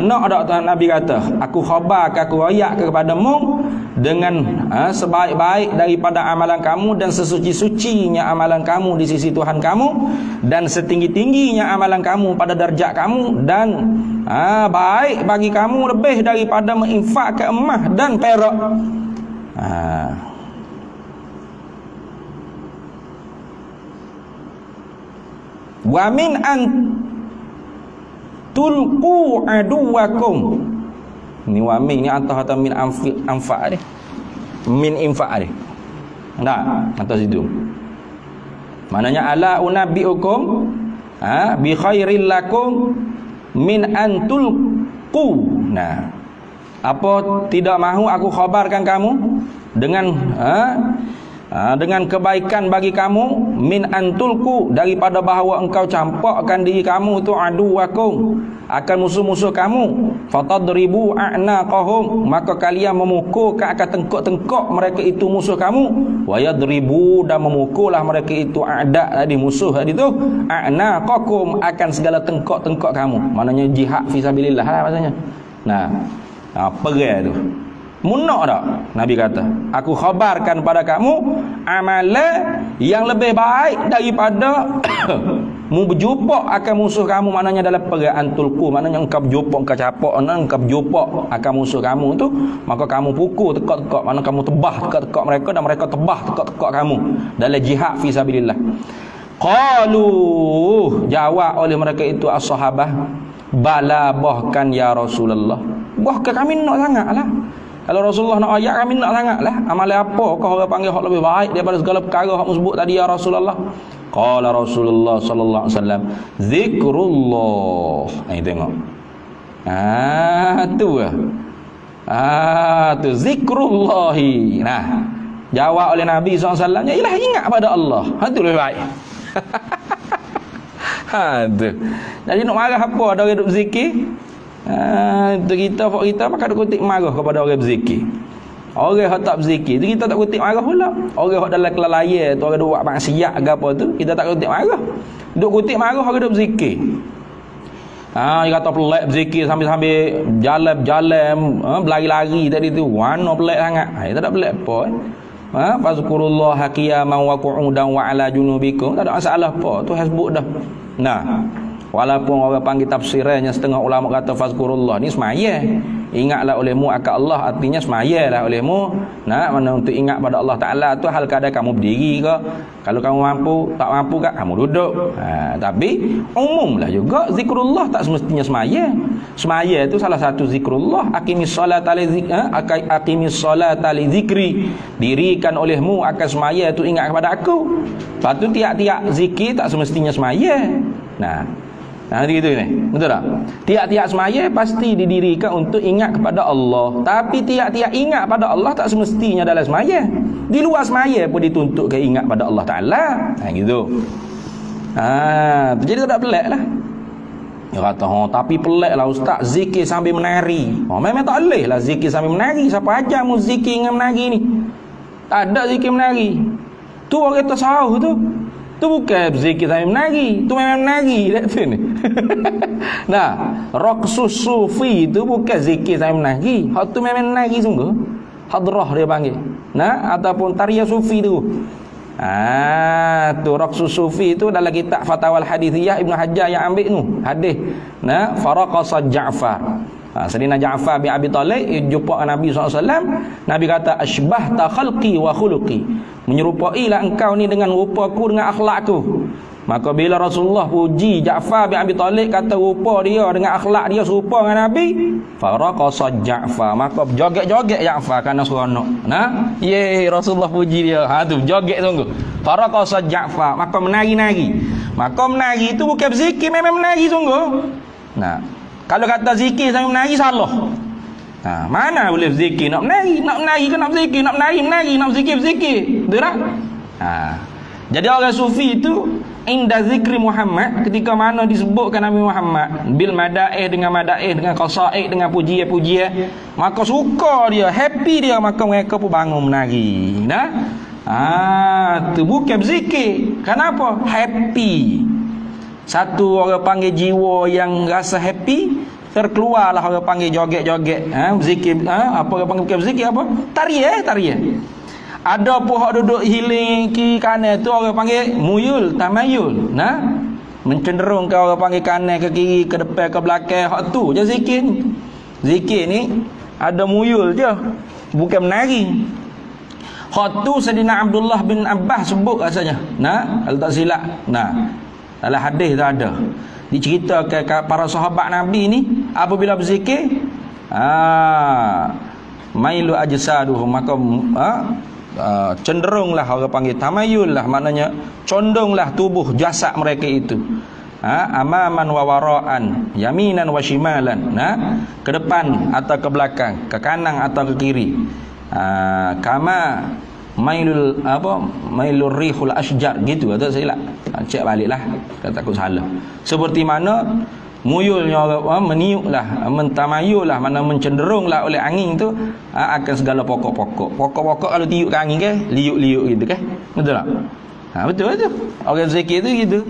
Nak ada Tuhan Nabi kata, aku khabar, aku royak kepadamu dengan sebaik-baik daripada amalan kamu, dan sesuci-sucinya amalan kamu di sisi Tuhan kamu, dan setinggi-tingginya amalan kamu pada darjat kamu, dan baik bagi kamu lebih daripada menginfak ke emas dan perak. Wa min an tulqu aduwakum, ni wa min ni atau min anfa' ni, min infaq ni, tak atau situ maknanya ala unabbiukum bi khairil lakum min an tulqu. Nah, apa tidak mahu aku khabarkan kamu dengan dengan kebaikan bagi kamu, min antulku, daripada bahawa engkau campakkan diri kamu tu aduwakum, akan musuh-musuh kamu, fatadribu a'naqahum, maka kalian memukul ke akan tengkok-tengkok mereka itu musuh kamu, wayadribu, dan memukullah mereka itu a'da tadi, musuh tadi tu, a'naqakum, akan segala tengkok-tengkok kamu. Maknanya jihad fi sabilillah lah maksudnya. Nah, perang tu munak tak? Nabi kata, aku khabarkan pada kamu amalan yang lebih baik daripada mu berjumpa akan musuh kamu. Maknanya dalam perang antulku, maknanya engkau berjumpa, engkau capak, engkau berjumpa akan musuh kamu tu, maka kamu pukul tekak-tekak, maknanya kamu tebah tekak-tekak mereka, dan mereka tebah tekak-tekak kamu dalam jihad fi sabilillah. Qalu, jawab oleh mereka itu as-sahabah, bala, bahkan ya Rasulullah, bahkan kami nak sangatlah. Kalau Rasulullah nak ayat, kami nak sangatlah. Amalan apa kau orang panggil hak lebih baik daripada segala perkara hak sebut tadi ya Rasulullah? Qala Rasulullah sallallahu alaihi wasallam, zikrullah. Ini tengok. Tu lah. Tu zikrullahi. Nah, jawab oleh Nabi SAW, ialah ingat pada Allah. Tu lebih baik. Tu. Jadi nak marah apa ada orang duk zikir? Kita maka tak kutip marah kepada orang berzikir. Orang yang tak berzikir tu kita tak kutip marah pula. Orang yang dalam kelalaian tu, orang duk buat maksiat ke apa tu, kita tak kutip marah. Duk kutip marah orang duk berzikir. Dia kata pelik berzikir sambil-sambil jalan-jalan, berlari-lari tadi tu, warna pelik sangat. Dia tak pelik apa. Fazkurullah qiyaman wa qu'udan wa ala junubikum, tak ada masalah apa tu sebut dah. Nah, walaupun orang panggil tafsirannya setengah ulama kata fazkurullah ni semaya, ingatlah olehmu akan Allah, artinya semayalah olehmu. Nah, mana untuk ingat pada Allah Taala tu hal kadang kamu berdiri ke, kalau kamu mampu, tak mampu ke kamu duduk. Tapi umumlah juga zikrullah tak semestinya semaya. Semaya itu salah satu zikrullah. Aqimis salata li zikri, aqimis salata li zikri, dirikan olehmu akan semaya itu ingat kepada aku. Lepas tu tiap-tiap zikir tak semestinya semaya. Nah, gitu ni. Betul tak? Tiap-tiap semaya pasti didirikan untuk ingat kepada Allah. Tapi tiap-tiap ingat pada Allah tak semestinya dalam semaya. Di luar semaya pun dituntut ke ingat pada Allah Ta'ala. Gitu. Jadi tak pelik lah. Dia kata, tapi pelik lah ustaz, zikir sambil menari. Memang tak boleh lah zikir sambil menari. Siapa ajar mu zikir dengan menari ni? Tak ada zikir menari. Tu orang tasawuf tu. Tu bukan zikir sambil menari, tu memang menari dak tu ni. Nah, raqsus sufi tu bukan zikir sambil menari, hak tu memang menari sungguh. Hadrah dia panggil. Nah, ataupun tarian sufi tu. Tu raqsus sufi tu dalam kitab Fatawal Hadithiyah Ibnu Hajar yang ambil tu hadis. Nah, faraqasa Ja'far. Sayyidina Ja'far bin Abi Talib jumpa Nabi SAW. Nabi kata, asbahta khalqi wa khuluqi, menyerupailah engkau ni dengan rupaku, dengan akhlakku. Maka bila Rasulullah puji Ja'far bin Abi Talib, kata rupa dia dengan akhlak dia serupa dengan Nabi, faraqasa Ja'far, maka joget-joget Ja'far kerana seronok. Nah, Rasulullah puji dia. Tu joget sungguh. Faraqasa Ja'far, maka menari-nari. Maka menari itu bukan berzikir, memang menari sungguh. Nah, kalau kata zikir sambil menari salah. Mana boleh berzikir nak menari ke nak berzikir, nak menari, nak berzikir. Betul tak? Jadi orang sufi itu inda zikri Muhammad, ketika mana disebutkan Nabi Muhammad bil madaih dengan qasaid dengan pujian-pujian, maka suka dia, happy dia, maka mereka pun bangun menari. Tu bukan berzikir. Kenapa? Happy. Satu orang panggil jiwa yang rasa happy, terkeluarlah orang panggil joget-joget. Berzikir, apa orang panggil bukan berzikir, apa? Tarian. Ada pun hak duduk hiling kiri kanan tu orang panggil muyul, tamayul. Mencenderung ke orang panggil kanan ke kiri, ke depan ke belakang. Hak tu je zikir ni. Zikir ni ada muyul je, bukan menari. Hak tu Sayyidina Abdullah bin Abbas sebut rasanya. Kalau tak silap. Dalam hadis tu ada. Diceritakan para sahabat Nabi ni apabila berzikir, mailu ajsaduhum, maka cenderunglah orang panggil tamayul lah, maknanya condonglah tubuh jasad mereka itu, amaman wa wara'an, yaminan wa shimalan, ke depan atau ke belakang, ke kanan atau ke kiri, kama mailur rihul asjar, gitu atau silap. Cek baliklah, takut salah. Seperti mana muyulnya orang meniuplah, mentamayullah, mana mencenderunglah oleh angin tu akan segala pokok-pokok. Pokok-pokok kalau tiup ke angin ke, liuk-liuk gitu kan. Betul tak? Betul tu. Orang zikir tu gitu.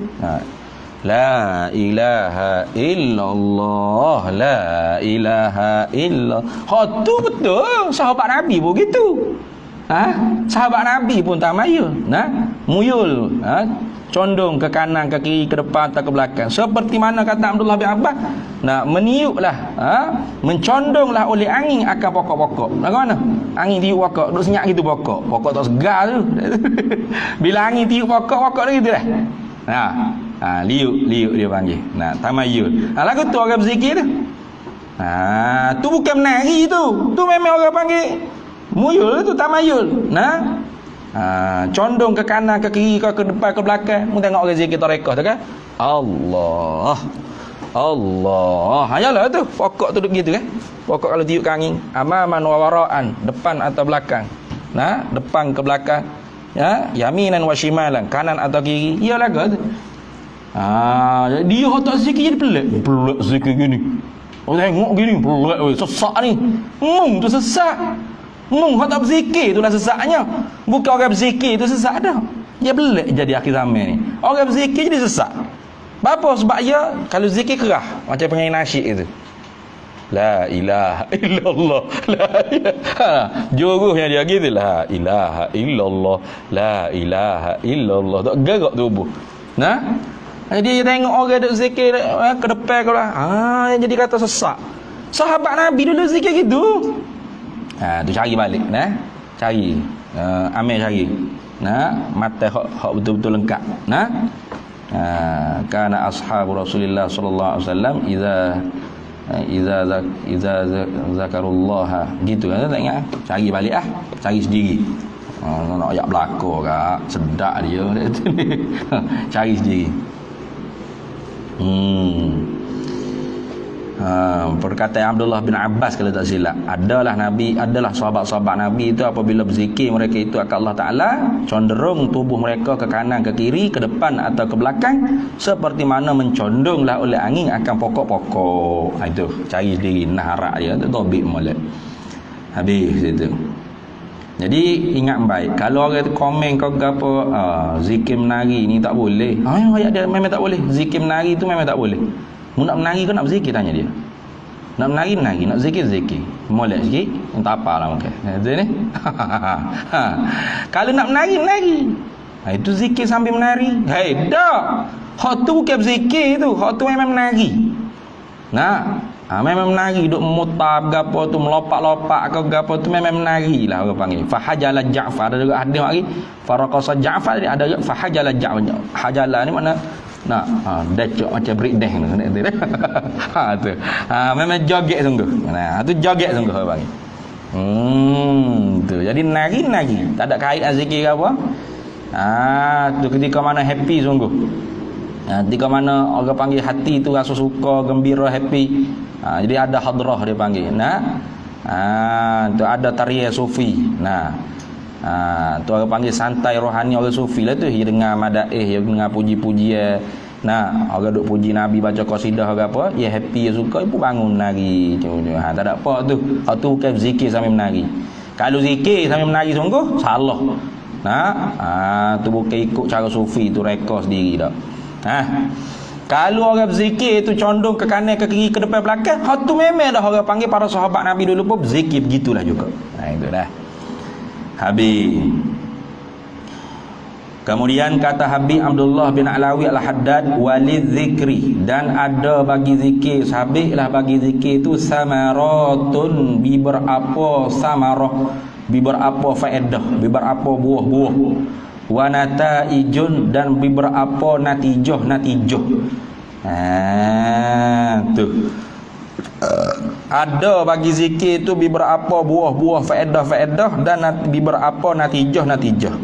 La ilaha illallah, la ilaha illallah. Tu betul. Sahabat Nabi pun gitu. Sahabat Nabi pun tamayul. Muyul. Condong ke kanan, ke kiri, ke depan atau ke belakang. Seperti mana kata Abdullah bin Abbas, meniuplah, mencondonglah oleh angin akan pokok-pokok. Bagaimana? Angin tiup pokok, duduk senyap gitu pokok. Pokok tak segar tu. Bila angin tiup pokok dia gitu dah. Liuk dia panggil. Tamayul. Lagu tu orang berzikir tu. Tu bukan menari tu. Tu memang orang panggil muyul tu, tamayul. Condong ke kanan, ke kiri, ke depan, ke belakang. Mu tengok orang zikir tarekah tu kan? Allah. Hayalah tu. Pokok tu duduk gitu kan? Pokok kalau tiup ke angin, amaman wa wara'an, depan atau belakang. Depan ke belakang. Yaminan wa shimalan, kanan atau kiri. Iyalah ke tu. Dia tak zikir jadi pelik. Pelik zikir gini. Tengok gini, pelik sesak ni. Tu sesak. Hak tak berzikir itulah sesaknya. Bukan orang berzikir itu sesak dah. Dia belik jadi akhir zaman ni. Orang berzikir jadi sesak. Apa sebab dia kalau zikir kerah macam penyanyi nasyid itu. La ilaha illallah. La ilaha. Juruhnya dia gitu, la ilaha illallah. La ilaha illallah. Tak gerak tubuh. Jadi dia tengok orang duk zikir ke depan ke belakang. Jadi kata sesak. Sahabat Nabi dulu zikir gitu. Tu cari balik, cari, ambil cari, mata hak betul-betul lengkap, Kana ashabu Rasulillah sallallahu alaihi wasallam idza zakarullah, gitu kan, tak ingat, cari balik cari sendiri. Nak ayat belaka ke, sedak dia cari sendiri. Perkataan Abdullah bin Abbas kalau tak silap, adalah sahabat-sahabat Nabi itu apabila berzikir mereka itu akan Allah Ta'ala, cenderung tubuh mereka ke kanan, ke kiri, ke depan atau ke belakang, seperti mana mencondonglah oleh angin akan pokok-pokok. Itu cari sendiri, harak dia tu tobik molek habis itu. Jadi ingat baik, kalau orang tu komen kau apa, zikir menari ni tak boleh, ayat dia memang tak boleh. Zikir menari tu memang tak boleh. Mu nak menari ke nak berzikir, tanya dia. Nak menari, nak zikir. Molek sikit, tak apalah mungkin. Itu ni. Kalau nak menari. Itu zikir sambil menari. Dah. Hak tu bukan berzikir tu. Hak tu memang menari. Memang menari, duk mutab gapo tu, melompat-lompat ke gapo tu, memang menari lah orang panggil. Fahajala Ja'far, ada juga hadis lagi. Faraqasa Ja'far, ada juga fahajala Ja'far. Hajala ni makna Nak dacok macam break dance tu. Tu. Memang joget sungguh. Nah, tu joget sungguh orang panggil. Tu. Jadi nari. Tak ada kait zikir ke apa. Tu ketika mana happy sungguh. Ketika mana orang panggil hati tu rasa suka, gembira, happy. Jadi ada hadrah dia panggil. Tu ada tarian sufi. Tu orang panggil santai rohani orang sufi lah tu. Dia dengar madaih, dia dengar puji-pujian. Orang duk puji Nabi, baca qasidah ke apa, dia happy, dia suka, dia pun bangun menari. Tak ada apa tu. Tu bukan zikir sambil menari. Kalau zikir sambil menari sungguh salah. Tu bukan ikut cara sufi, tu rekod sendiri dah. Kalau orang berzikir tu condong ke kanan, ke kiri, ke depan, belakang, tu memang dah orang panggil para sahabat Nabi dulu pun berzikir begitulah juga. Itu dah. Habis. Kemudian kata Habib Abdullah bin Alawi Al-Haddad, walid zikri, dan ada bagi zikir, habislah bagi zikir tu samaratun, biberapa samarah, biberapa faedah, biberapa buah-buah, wa nataijun, dan biberapa natijah. Tu ada bagi zikir tu biberapa buah-buah faedah dan biberapa natijah.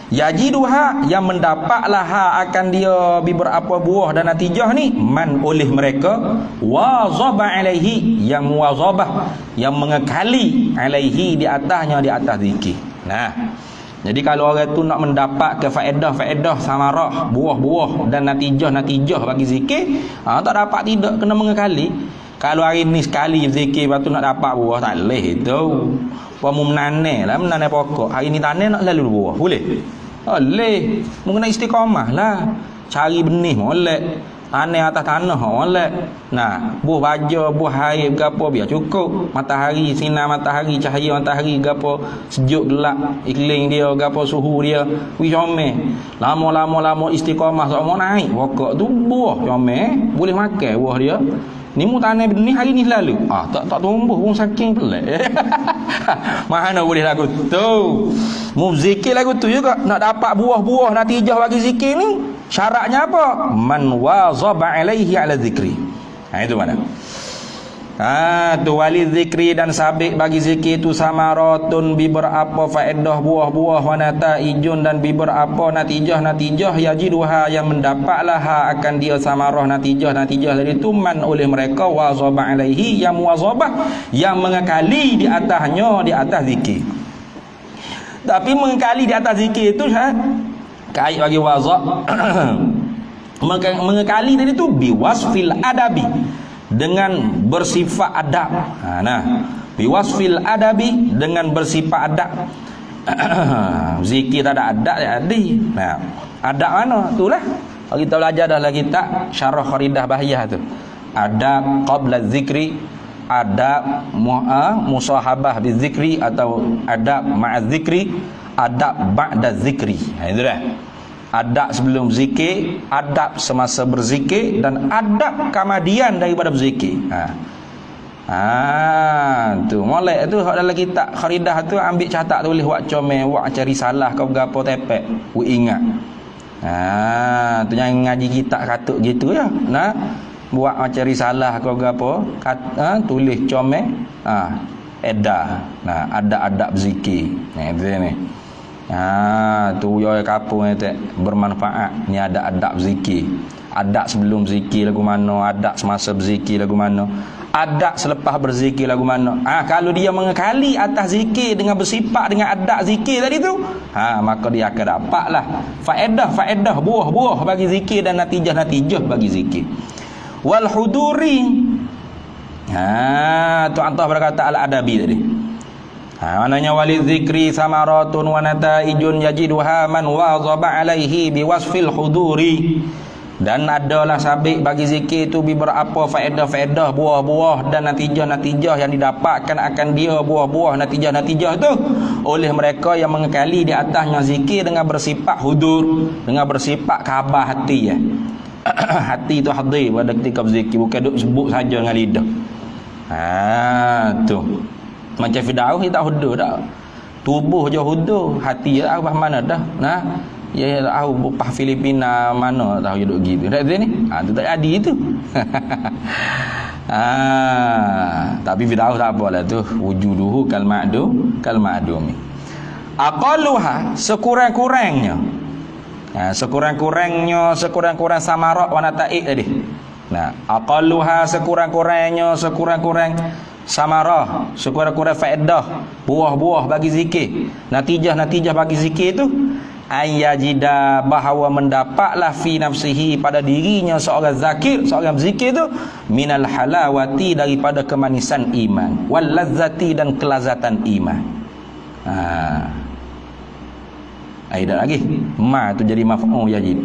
Yajiduha, yang mendapatlah akan dia beberapa buah dan natijah ni, man, oleh mereka, wazaba alaihi, yang muwazabah, yang mengekali alaihi, di atasnya, di atas zikir. Jadi kalau orang tu nak mendapat ke faedah samarah, buah-buah dan natijah bagi zikir, tak dapat, tidak, kena mengekali. Kalau hari ni sekali zikir, lepas tu nak dapat buah, tak boleh itu. Pamu menanai pokok. Hari ni tanai nak selalu buah. Boleh? Boleh. Mungkin istiqamah lah. Cari benih molek. Tanai atas tanah molek. Buah baja, buah air gapo biar cukup. Matahari, sinar matahari, cahaya matahari gapo, sejuk gelap iklim dia, gapo suhu dia. Wi comel. Lama istiqamah sok naik. Pokok tu buah comel, boleh makan buah dia. Ni mu tanam benih hari ni selalu. Tak tumbuh pun saking pelik. Mana boleh lagu tu. Mu zikir lagu tu juga nak dapat buah-buah natijah bagi zikir ni. Syaratnya apa? Man wazaba alaihi ala zikri. Itu mana? Tu wali zikri, dan sabik bagi zikir tu samaratun, biberapa faedah buah-buah, wanata ijun, dan biberapa natijah yajiduha, yang mendapatlah akan dia samarah natijah dari tu, man, oleh mereka, wazaba alaihi, yang muwazabah, yang mengekali di atasnya, di atas zikir. Tapi mengekali di atas zikir tu kait bagi wazab. Mengekali tadi tu biwasfil adabi, dengan bersifat adab. Biwasfil adabi, dengan bersifat adab. Zikir tak ada adab jadi. Adab mana? Itulah kita belajar dalam kitab Syarah Kharidah Bahiyah tu. Adab qabla zikri, adab musahabah bizikri, atau adab ma'a zikri, adab ba'da zikri. Itu dah. Adab sebelum zikir, adab semasa berzikir, dan adab kemudian daripada berzikir. Tu molek tu dalam kitab Kharidah tu, ambil catat, tulis wak comel, wak cari salah kau gapo tepek, ingat. Tu yang ngaji kitab katuk gitu ya. Buat cari salah kau gapo, tulis comel, edah. Ada adab zikir. Itu ni. Tu yo kapung ni bermanfaat. Ni ada adab zikir. Adab sebelum zikir lagu mana, adab semasa berzikir lagu mana, adab selepas berzikir lagu mana. Kalau dia mengekali atas zikir dengan bersifat dengan adab zikir tadi tu, maka dia akan dapatlah faedah buah-buah bagi zikir, dan natijah bagi zikir. Wal huduri. Tu antah berkata al-adabi tadi. Maknanya walid zikri samaratun wa nataijun yajiduha man wazaba alaihi biwasfil huduri. Dan adalah sabik bagi zikir itu beberapa faedah buah-buah dan natijah yang didapatkan akan dia, buah-buah natijah tu oleh mereka yang mengekali di atasnya zikir dengan bersifat hudur, dengan bersifat khabar hati. Hati itu hadir pada ketika berzikir, bukan duk sebut saja dengan lidah. Tu macam Firdaus kita hudur dah. Tubuh je hudur, hati dah apa mana dah. Ya tahu upah Filipina mana tahu duduk gitu. Tak ada ni. Tu tak ada itu. Tapi Firdaus tak apalah tu. Wujuduhu kal ma'dumi. Aqalluha sekurang-kurangnya. Sekurang-kurang samarak wa nata'id tadi. Nah, aqalluha sekurang-kurang samarah, sekurang-kurang faedah, buah-buah bagi zikir. Natijah bagi zikir tu ayyajida bahawa mendapatlah fi nafsihi pada dirinya seorang zakir, seorang zikir tu minal halawati daripada kemanisan iman, wal lazzati dan kelazatan iman. Ada lagi ma tu jadi maf'ul yajid.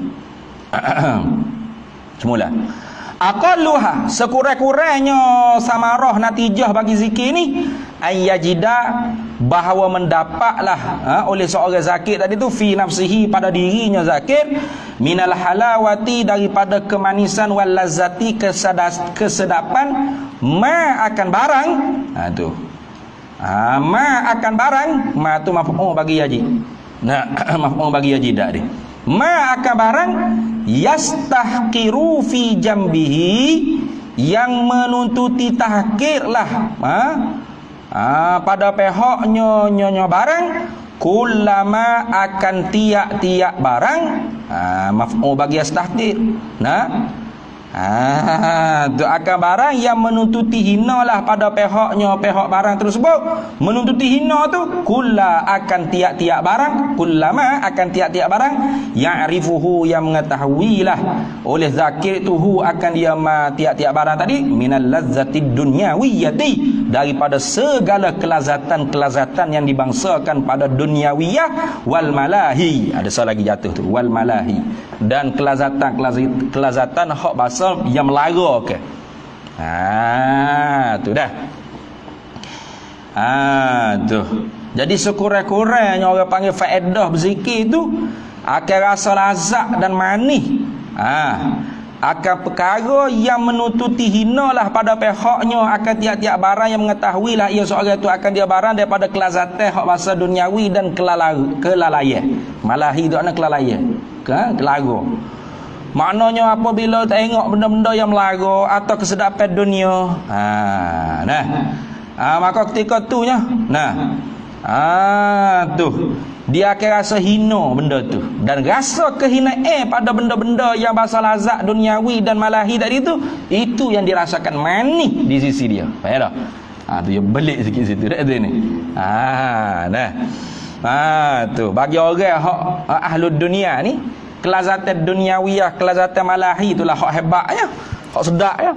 Semula aqalluha sekurang-kurangnya samarah natijah bagi zikir ni ayyajida bahawa mendapatlah oleh seorang zakir tadi tu fi nafsihi pada dirinya zakir minal halawati daripada kemanisan wal lazzati kesedapan ma akan barang tu ma akan barang ma tu maf'ul bagi yajid. Nah, maf'ul bagi yajidah dia. Ma akan barang yastahqiru fi jambihi yang menuntuti tahkirlah pada pihaknya nyonya barang kullama akan tiap-tiap barang maf'ul bagi yastahqir. Nah, tu akan barang yang menuntuti hina lah pada pihak barang tersebut. Menuntuti hina tu kulla akan tiap-tiap barang, kullama akan tiap-tiap barang ya'rifuhu yang mengetahuilah oleh zakir tuhu akan dia tiap-tiap barang tadi minal lazzatid dunyawiyati daripada segala kelazatan yang dibangsakan pada dunyawiyah wal malahi. Ada soal lagi jatuh tu, wal malahi, dan kelazatan hak bahasa yang melara ke. Tu dah. Tu. Jadi sekurang-kurangnya orang panggil faedah berzikir tu akan rasa lazat dan manis. Akan perkara yang menututi hinalah pada pihaknya akan tiap-tiap barang yang mengetahuilah ia seorang itu akan dia barang daripada kelazatan hak bahasa duniawi dan kelalaian. Malahi tu makna kelalaian. Kelara. Maknanya apabila tengok benda-benda yang melara atau kesedapan dunia. Maka ketika tu nya. Tu dia akan rasa hina benda tu dan rasa kehinaan pada benda-benda yang bahasa lazat duniawi dan malahi tadi tu, itu yang dirasakan manis di sisi dia. Faham tak? Tu yang belik sikit situ dah tu ni. Tu bagi orang hak ahlud dunia ni kelazatan duniawiyah, kelazatan malahi itulah hak hebatnya, hak sedapnya.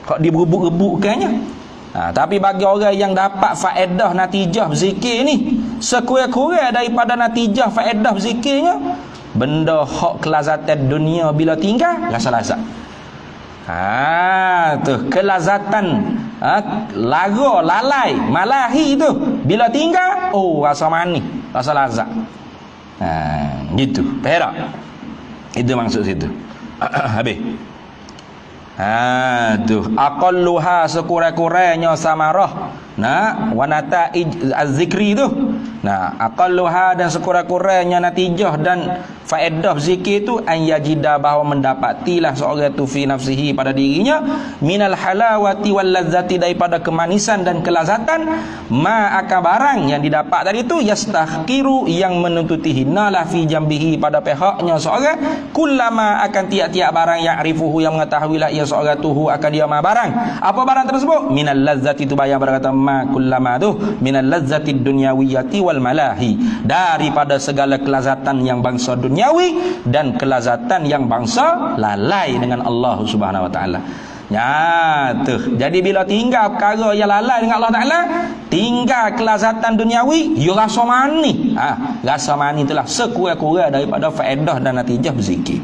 Hak diberebut-rebutkannya. Tapi bagi orang yang dapat faedah natijah berzikir ni, sekurang-kurang daripada natijah faedah berzikirnya, benda hak kelazatan dunia bila tinggal rasa lazat. Tu kelazatan lara, lalai, malahi tu bila tinggal, rasa manis, rasa lazat. Gitu. Faham tak? Itu maksud situ. Habis. Tu aqalluha sekurang-kurangnya samarah wa nata'ij az-zikri tu. Aqalluha dan sekurang-kurangnya natijah dan faedah zikir tu an yajida bahawa mendapatilah seorang tu fi nafsihi pada dirinya minal halawati wal lazzati daripada kemanisan dan kelazatan ma akan barang yang didapat dari itu yastahqiru yang menuntuti hinalah fi jambihi pada pihaknya seorang kullama akan tiap-tiap barang yang arifuhu yang mengetahuilah ia seorang tuhu akan dia ma barang. Apa barang tersebut? Minal lazzati tu bayang berkata ma kullama tu minal lazzati dunyawiyati wal malahi, daripada segala kelazatan yang bangsa duniawi dan kelazatan yang bangsa lalai dengan Allah Subhanahu wa taala. Tu. Jadi bila tinggal perkara yang lalai dengan Allah Taala, tinggal kelazatan duniawi, you rasa manis. Rasa manis itulah sekurang-kurang daripada faedah dan natijah berzikir.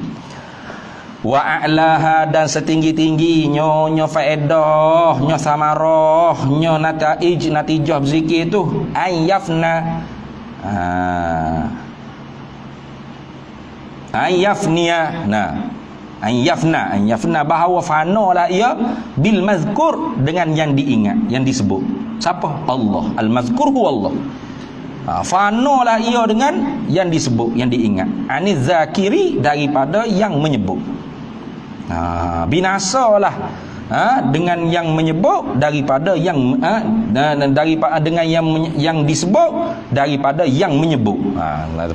Wa a'laha dan setinggi-tingginya nya faedah, nya samarah, nya natijah berzikir tu ayyafna ayyafna bahawa fanalah ia bil mazkur dengan yang diingat, yang disebut. Siapa? Allah. Al mazkur huwa Allah. Fanalah ia dengan yang disebut, yang diingat. Aniz zakiri, daripada yang menyebut. Binasalah dengan yang menyebut daripada yang daripada dengan yang disebut daripada yang menyebut.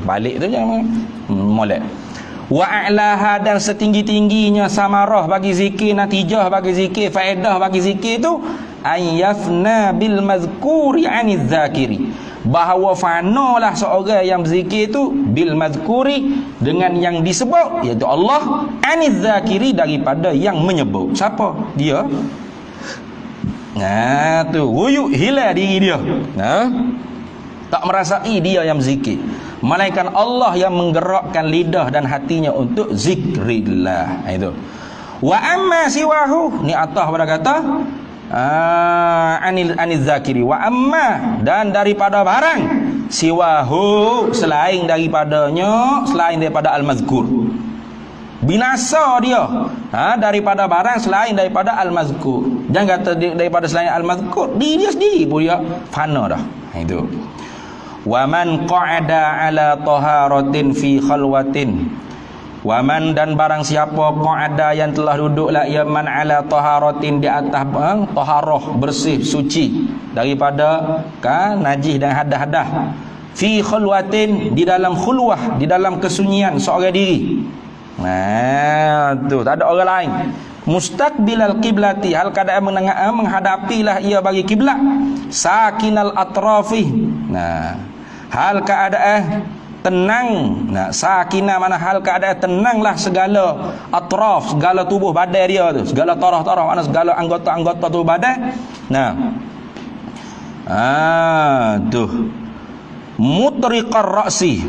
Balik tu jangan molek. Wa a'laha, dan setinggi-tingginya samarah bagi zikir, natijah bagi zikir, faedah bagi zikir tu ayyafna bil mazkuri aniz zakiri, bahawa fanalah seorang yang berzikir tu bil mazkuri, dengan yang disebut iaitu Allah, aniz zakiri, daripada yang menyebut. Siapa dia? Tu ruyuk hilang diri dia. Tak merasai dia yang berzikir, melainkan Allah yang menggerakkan lidah dan hatinya untuk zikrillah. Itu. Wa amma siwahu, ni atas pada kata anil zakiri. Wa amma, dan daripada barang siwahu, selain daripadanya, selain daripada al-mazkur, binasa dia daripada barang selain daripada al-mazkur. Jangan kata daripada selain al-mazkur, dia sendiri pun dia fana dah. Itu. Wa man qa'ada ala taharatin fi khalwatin, waman, dan barang siapa qa'ada yang telah duduklah ia man ala taharatin, di atas taharah, bersih, suci daripada najis dan hadas-hadas, fi khalwatin, di dalam khulwah, di dalam kesunyian seorang diri. Tu tak ada orang lain. Mustaqbilal qiblati, hal keadaan menghadapilah ia bagi kiblat. Sakinal atrafi, hal keadaan tenang. Sakinah mana hal keadaan tenanglah segala atraf, segala tubuh badan dia tu, segala taraf-taraf, mana segala anggota-anggota tubuh badan. Tu mutriqar ra'si.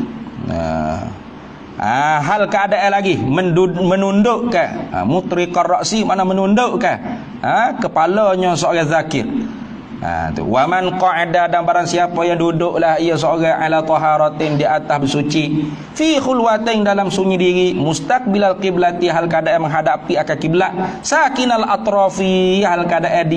Hal keadaan lagi menundukkan. Mutriqar ra'si mana menundukkan kepalanya seorang zakir. Tu waman qa'ada, dan barang siapa yang duduklah ia seorang ala taharatin, di atas bersuci, fi khulwatin, dalam sunyi diri, mustaqbilal qiblati, hal keadaan menghadapi akan kiblat, sakinal atrafi, hal keadaan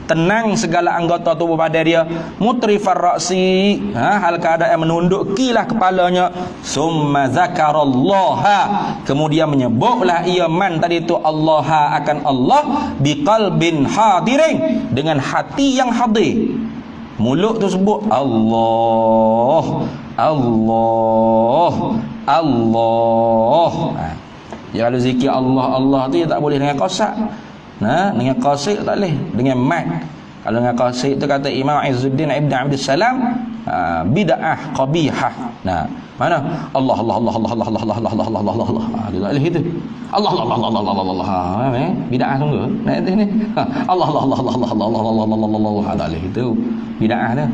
tenang segala anggota tubuh badan dia, mutrifar ra'si, hal keadaan menundukkilah kepalanya, summa zakarallaha, kemudian menyebutlah ia man tadi tu Allah akan Allah, biqalbin hadirin, dengan hati yang hadir. Mulut tu sebut Allah, Allah, Allah. Kalau zikir Allah, Allah tu tak boleh dengan qasid. Dengan qasid tak boleh, dengan mat. Kalau dengan qasid tu kata Imam Izzuddin Ibn Abdul Salam, bid'ah qabihah. Mana? Allah Allah Allah Allah Allah Allah Allah Allah Allah Allah Allah. Dia tak boleh gitu. Allah Allah Allah Allah Allah Allah Allah. Bid'ah sungguh. Nak ni. Allah Allah Allah Allah Allah Allah Allah Allah Allah. Tak boleh gitu. Bid'ah tu.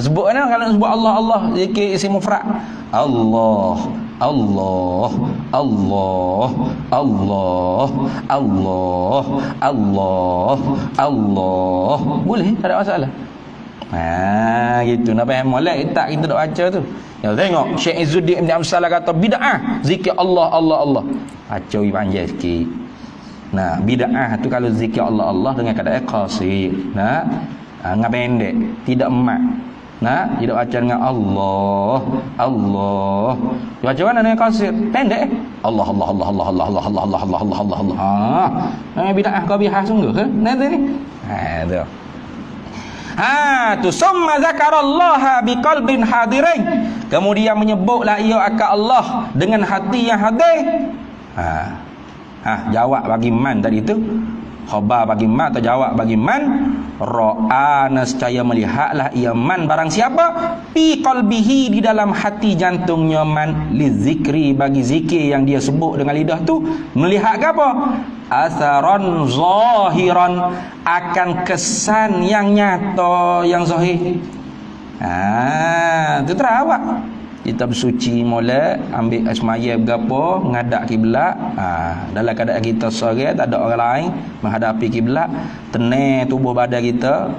Sebut mana kalau sebut Allah Allah zikir isim mufrad. Allah Allah Allah Allah Allah Allah Allah. Boleh, tak ada masalah. Gitu. Nak faham molek tak kita dok baca tu. Ya tengok Syekh Izzuddin Ibn Abdul Salam kata bid'ah zikir Allah Allah Allah. Baca panjang sikit. Bid'ah tu kalau zikir Allah Allah dengan keadaan qasid. Ngap pendek, tidak emak. Tidak baca dengan Allah Allah. Baca mana dengan qasid? Pendek. Allah Allah Allah Allah Allah Allah Allah Allah Allah Allah Allah Allah. Bid'ah qabihah sungguh ke? Nanti ni. Tu. Tu summa zakarallaha biqalbin hadirin, kemudian menyebutlah ia akan Allah dengan hati yang hadir. Jawab bagi man tadi tu, khabar bagi man atau jawab bagi man. Ra'a, nescaya melihatlah ia man barang siapa, fi qalbihi, di dalam hati jantungnya man, li zikri, bagi zikir yang dia sebut dengan lidah tu, melihat apa? Atharan zahiran, akan kesan yang nyata, yang zahir. Itu terawak. Kita bersuci mula, ambil semaya berapa, ngadap kiblat. Dalam keadaan kita seorang, tak ada orang lain menghadapi kiblat, tenang tubuh badan kita.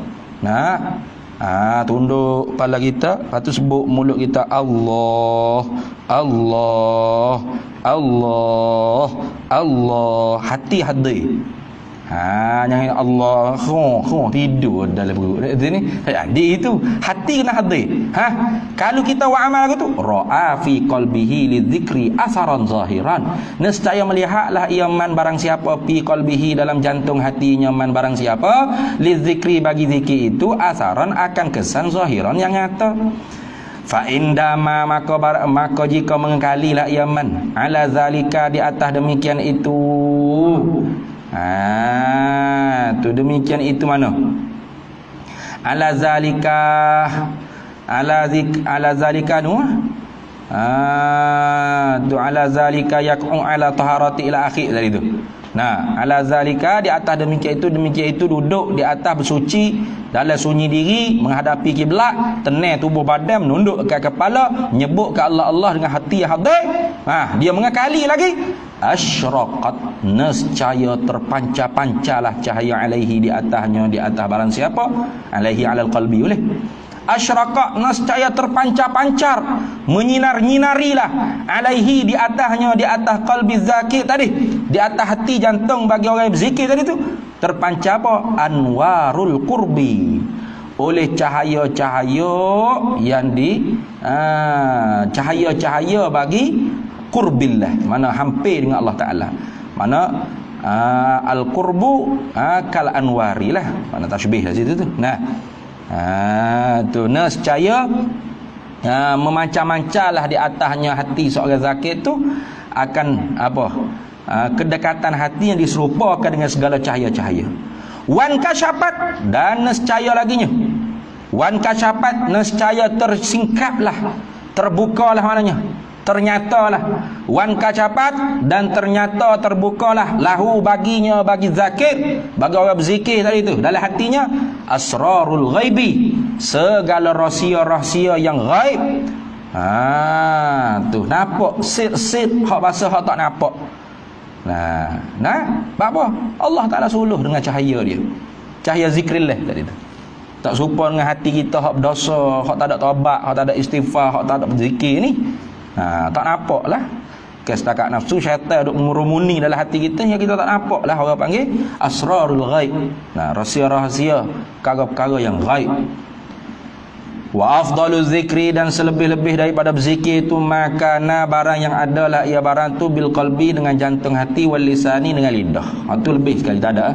Tunduk kepala kita, lepas tu sebut mulut kita Allah Allah Allah Allah. Hati hadir. Jangan Allah tidur dalam perut. Ini jadi itu hati kena hadir. Kalau kita buat amal tu ra'a fi qalbihi lidzikri asaran zahiran. Nescaya melihatlah ia man barang siapa fi qalbihi dalam jantung hatinya man barang siapa lidzikri bagi zikir itu asaran akan kesan zahiran yang nyata. Fa indama maka jika mengkalilah ia man ala zalika di atas demikian itu. Tu demikian itu mana? Ala zalika nu. Tu ala zalika yaqu ala taharati ila akhir dari itu. Nah, ala zalika di atas demikian itu duduk di atas bersuci dalam sunyi diri menghadapi kiblat, tenang tubuh badan menunduk ke kepala, nyebut ke Allah dengan hati yang hadir. Dia mengakali lagi asyraqat nescaya terpancar-pancarlah cahaya alaihi di atasnya di atas barang siapa alaihi alal qalbi oleh asyraqat nescaya terpancar-pancar menyinar-nyinarilah alaihi di atasnya di atas qalbi zakir tadi di atas hati jantung bagi orang yang berzikir tadi tu terpancar apa anwarul qurbi oleh cahaya-cahaya yang cahaya-cahaya bagi qurbillah, mana hampir dengan Allah Ta'ala, mana al-qurbu kal anwari lah, mana tasbih lah situ tu. Tu nescaya memancar-mancarlah di atasnya hati seorang zakir tu akan apa? Kedekatan hati yang diserupakan dengan segala cahaya-cahaya. Wan kasyapat dan nescaya laginya. Wan kasyapat nescaya tersingkaplah, terbukalah maknanya. Ternyatalah wan kacapat dan ternyata terbukalah lahu baginya bagi zakir bagi orang berzikir tadi tu dalam hatinya asrarul ghaibi segala rahsia-rahsia yang ghaib. Tu nampak sir-sir hak bahasa hak tak nampak. Apa Allah Taala suluh dengan cahaya dia, cahaya zikrillah tadi tu. Tak serupa dengan hati kita hak berdosa, hak tak ada taubat, hak tak ada istighfar, hak tak ada berzikir ni. Tak nampak lah. Setakat nafsu syaitan duk mengurumuni dalam hati kita yang kita tak nampak lah. Orang panggil asrarul ghaib. Rahsia-rahsia perkara-perkara yang ghaib. Wa afdalu zikri dan selebih-lebih daripada berzikir itu makana barang yang adalah ia barang tu bil qalbi dengan jantung hati wal lisani dengan lidah. Itu lebih sekali tak ada.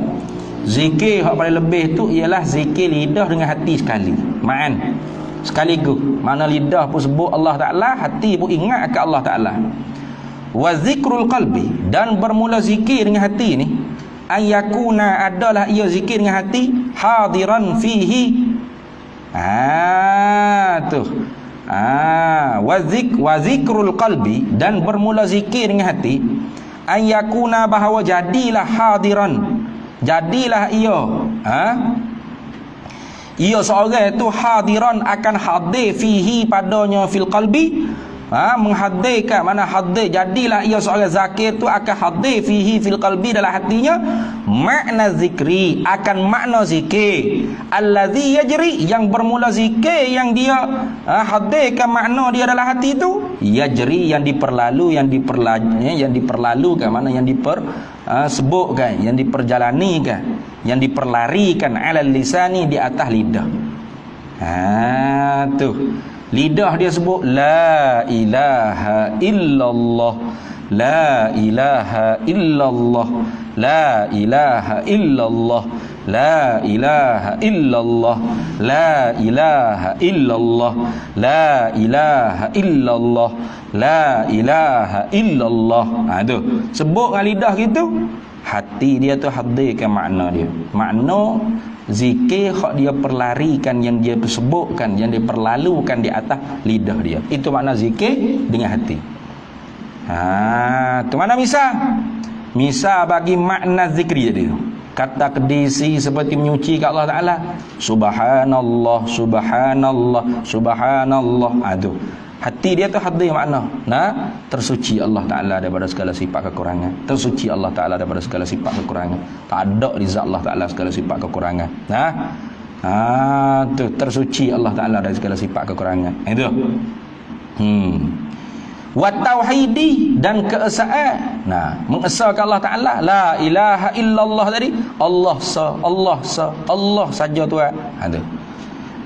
Zikir yang paling lebih tu ialah zikir lidah dengan hati sekali. Ma'an. Sekaligus mana lidah pun sebut Allah Ta'ala, hati pun ingat ke Allah Ta'ala. Wa zikrul qalbi dan bermula zikir dengan hati ni ayakuna adalah ia zikir dengan hati hadiran fihi. Wa zikrul qalbi dan bermula zikir dengan hati ayakuna bahawa jadilah hadiran, jadilah ia seorang itu hadiran akan hadir fihi padanya fil qalbi, menghadirkan mana hadir, jadilah ia seorang zakir tu akan hadir fihi fil qalbi dalam hatinya makna zikri akan makna zikir allazi yajri yang bermula zikir yang dia hadirkan makna dia dalam hati tu yajri yang diperlalukan mana yang sebutkan, yang diperjalanikan, yang diperlarikan alal lisani di atas lidah. Tu lidah dia sebut la ilaha illallah, la ilaha illallah, la ilaha illallah, la ilaha illallah, la ilaha illallah, la ilaha illallah, la ilaha illallah. Tu sebut dengan lidah gitu, hati dia tu hadirkan makna dia, makna zikir hak dia perlarikan, yang dia sebutkan, yang dia perlalukan di atas lidah dia. Itu makna zikir dengan hati. Tu mana misal bagi makna zikri tadi tu. Kata kedisi seperti menyuci ke Allah Ta'ala, subhanallah, subhanallah, subhanallah. Tu hati dia tu hadir makna tersuci Allah Ta'ala daripada segala sifat kekurangan, tersuci Allah Ta'ala daripada segala sifat kekurangan, tak ada di zat Allah Ta'ala segala sifat kekurangan. Tu tersuci Allah Ta'ala dari segala sifat kekurangan. Itu wa tauhidi dan keesaan. Nah, mengesahkan Allah Taala, la ilaha illallah tadi, Allah saja Tuhan. Ada.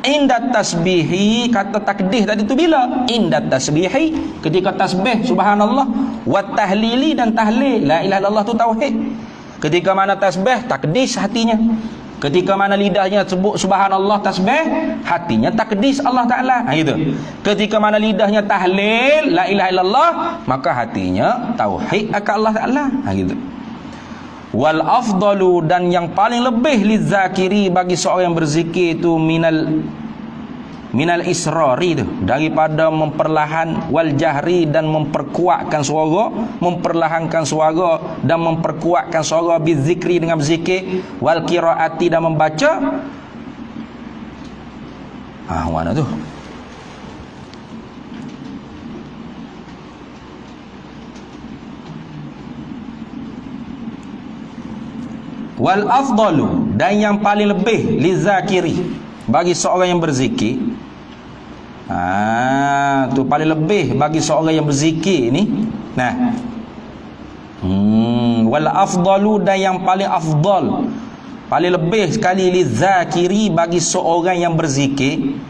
Inda tasbihi, kata takdih tadi tu bila? Inda tasbihi, ketika tasbih subhanallah, wa tahlili dan tahlil, la ilaha illallah tu tauhid. Ketika mana tasbih, takdis hatinya. Ketika mana lidahnya sebut subhanallah tasbih, hatinya takdis Allah Taala. Gitu. Ketika mana lidahnya tahlil la ilaha illallah, maka hatinya tauhid akan Allah Taala. Gitu. Wal afdalu, dan yang paling lebih lizakiri, bagi seorang yang berzikir itu minal israri itu, daripada memperlahan, wal jahri, dan memperkuatkan suara, memperlahankan suara dan memperkuatkan suara, bizikri, dengan berzikir, wal qiraati, dan membaca. Mana tu? Wal afdalu, dan yang paling lebih lizakiri, bagi seorang yang berzikir. Tu paling lebih bagi seorang yang berzikir ni. Nah. Wal afdalu, dan yang paling afdal, paling lebih sekali lizakiri, bagi seorang yang berzikir.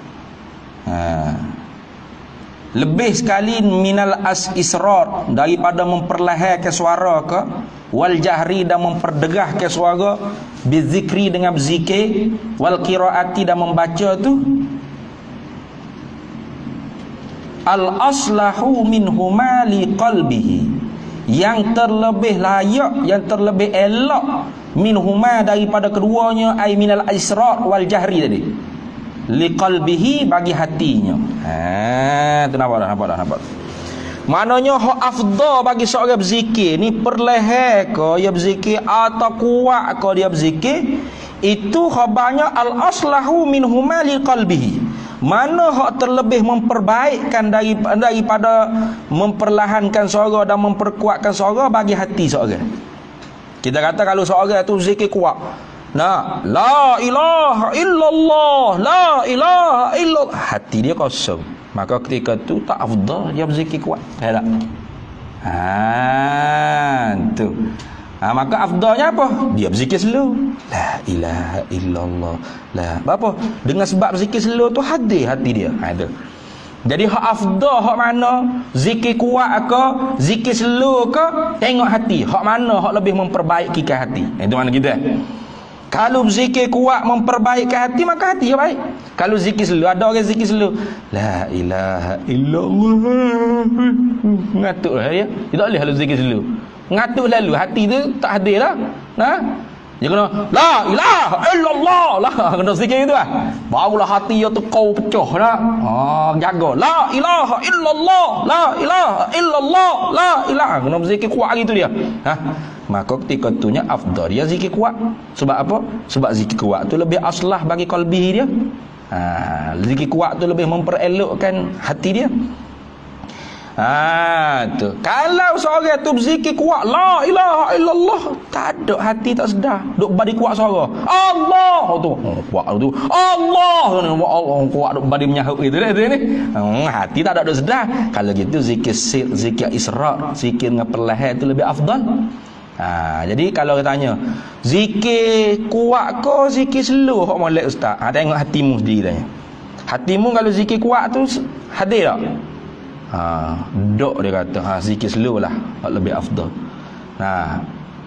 Lebih sekali minal israr, daripada memperlahankan suara ke, wal jahri, dan memperdegahkan suara, bizikri, dengan berzikir, wal qiraati, dan membaca tu. Al aslahu minhuma li qalbihi, yang terlebih layak, yang terlebih elok, minhuma, daripada keduanya, ai minal israr wal jahri tadi, li qalbihi, bagi hatinya. Tu nampak. Maknanya hak afdal bagi seorang berzikir ni, perlahan ke dia berzikir atau kuat ke dia berzikir, itu khabarnya al aslahu minhuma li qalbihi. Mana hak terlebih memperbaikkan daripada memperlahankan suara dan memperkuatkan suara, bagi hati seorang. Kita kata kalau seorang tu zikir kuat, nah, la ilaha illallah, la ilaha illallah, hati dia kosong, maka ketika tu tak afdal dia berzikir kuat. Tak? Tu. Maka afdalnya apa? Dia berzikir slow. La ilaha illallah. Apa? Dengan sebab berzikir slow tu hadir hati dia. Ada. Jadi hak afdal hak mana? Zikir kuat ke, zikir slow ke, tengok hati. Hak mana hak lebih memperbaiki hati. Itu mana kita. Kalau berzikir kuat memperbaikkan hati, maka hati ya baik. Kalau zikir slow, ada orang zikir slow, la ilaha illallah, ngatuk lah ya. Dia tak boleh kalau zikir slow, ngatuk lalu, hati tu tak hadir lah. Dia kena la ilaha illallah lah, kena zikir itu lah. Barulah hati dia tu kau pecah lah. Jaga la ilaha illallah, la ilaha illallah, la ilaha, kena berzikir kuat gitu dia. Maka ketika itunya afdal dia zikir kuat. Sebab apa? Sebab zikir kuat tu lebih aslah bagi qalbi dia. Zikir kuat tu lebih memperelokkan hati dia. Tu. Kalau seorang tu berzikir kuat la ilaha illallah, tak ada hati tak sedar, duk badi kuat suara Allah tu, kuat tu Allah kuat, duk badi menyahut gitu ni. Hati tak ada duk sedar. Kalau gitu zikir israr, zikir dengan perlahan tu lebih afdal. Jadi kalau kita tanya zikir kuat ke zikir slow, hok molek ustaz, tengok hatimu sendiri tanya. Hatimu kalau zikir kuat tu hadir tak? Dok dia kata zikir slow lah lebih afdal.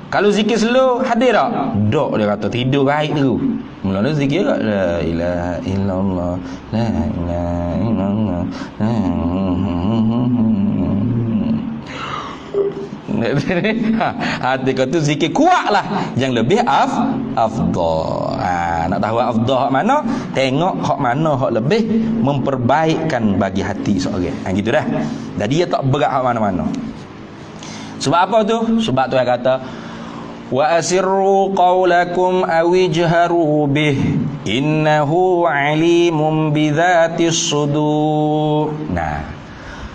Kalau zikir slow hadir tak? Dok dia kata tidur baik tu. Mula-mula zikir tak? La ilaha illallah, la ilaha illallah, hati kau tu zikir kuat lah yang lebih afdal. Nak tahu afdal hak mana, tengok hak mana hak lebih memperbaikkan bagi hati seorang. Gitu dah. Jadi dia tak berat hak mana-mana. Sebab apa tu? Sebab tu dia kata wa asirru qawlakum awijharu bih innahu alimun bidzatis sudur.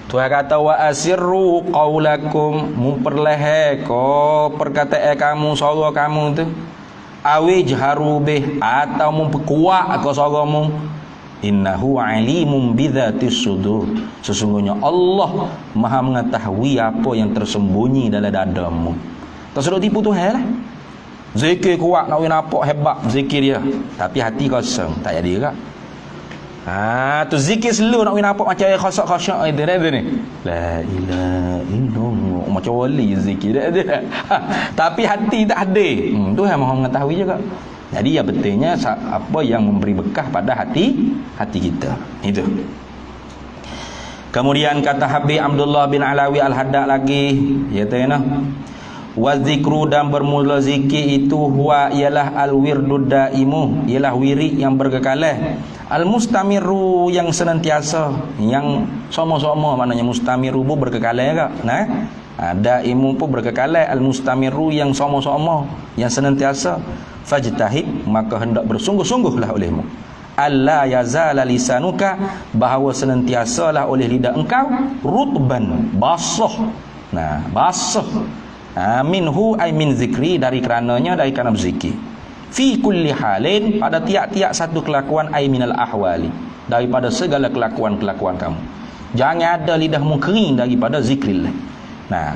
Tuhan kata wa asirru qawlakum, memperlahan ko perkataan kamu, suara kamu tu, awijharu bih, atau memperkuat ko suaramu, Innahu alimun bidzatis sudur. Sesungguhnya Allah Maha mengetahui apa yang tersembunyi dalam dadamu. Tak suruh tipu Tuhan lah. Zikir kuat nak nampak hebat zikir dia, tapi hati kosong, tak jadi juga. Tu zikir slow nak nampak macam kosong-kosong itu dah tu ni. La ilaha illallah, macam wali zikir dia. Tapi hati tak ada. Tuhan Maha mengetahui juga. Jadi ya betulnya apa yang memberi bekah pada hati kita. Itu. Kemudian kata Habib Abdullah bin Alawi Al-Haddad lagi, ya tanya wa zikru, dan bermula zikir itu huwa ialah al-wirdud daimu, ialah wirid yang berkekalan, al-mustamiru yang senantiasa, yang sama-sama, maknanya mustamiru pun berkekalan juga. Daimu pun berkekalan, al-mustamiru yang sama-sama, yang senantiasa. Fajtahid, maka hendak bersungguh-sungguhlah olehmu, alla yazala lisanuka, bahawa senantiasalah oleh lidah engkau rutban, basah. Basah. Minhu ay min zikri, dari karenanya, dari kerana berzikir. Fi kulli halin, pada tiap-tiap satu kelakuan, ay minal ahwali, daripada segala kelakuan-kelakuan kamu. Jangan ada lidahmu kering daripada zikrillah.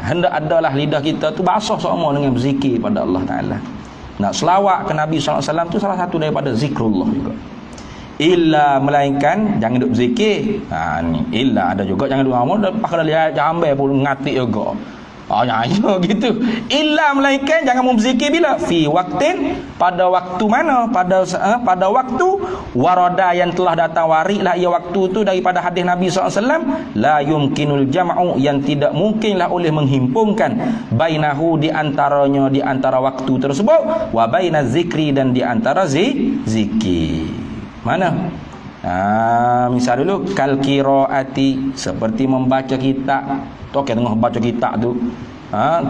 Hendak adalah lidah kita tu basah sama dengan berzikir pada Allah Ta'ala. Nak selawat ke Nabi SAW tu salah satu daripada zikrullah juga. Illa, melainkan jangan duk berzikir. Ni illa ada juga, jangan duk ngomong lepas kalau lihat jambai pun ngatik juga. Nyanyi gitu. Illa, melainkan jangan berzikir bila fi waktin, pada waktu mana, pada waktu warada, yang telah datang waridlah ia waktu tu daripada hadis Nabi SAW, la yumkinul jam'u, yang tidak mungkinlah oleh menghimpunkan, bainahu, di antaranya, di antara waktu tersebut, wa bainaz zikri, dan di antara zikir. Mana? Misal dulu kal qiraati, seperti membaca kitab. Toke tengah baca kitab tu.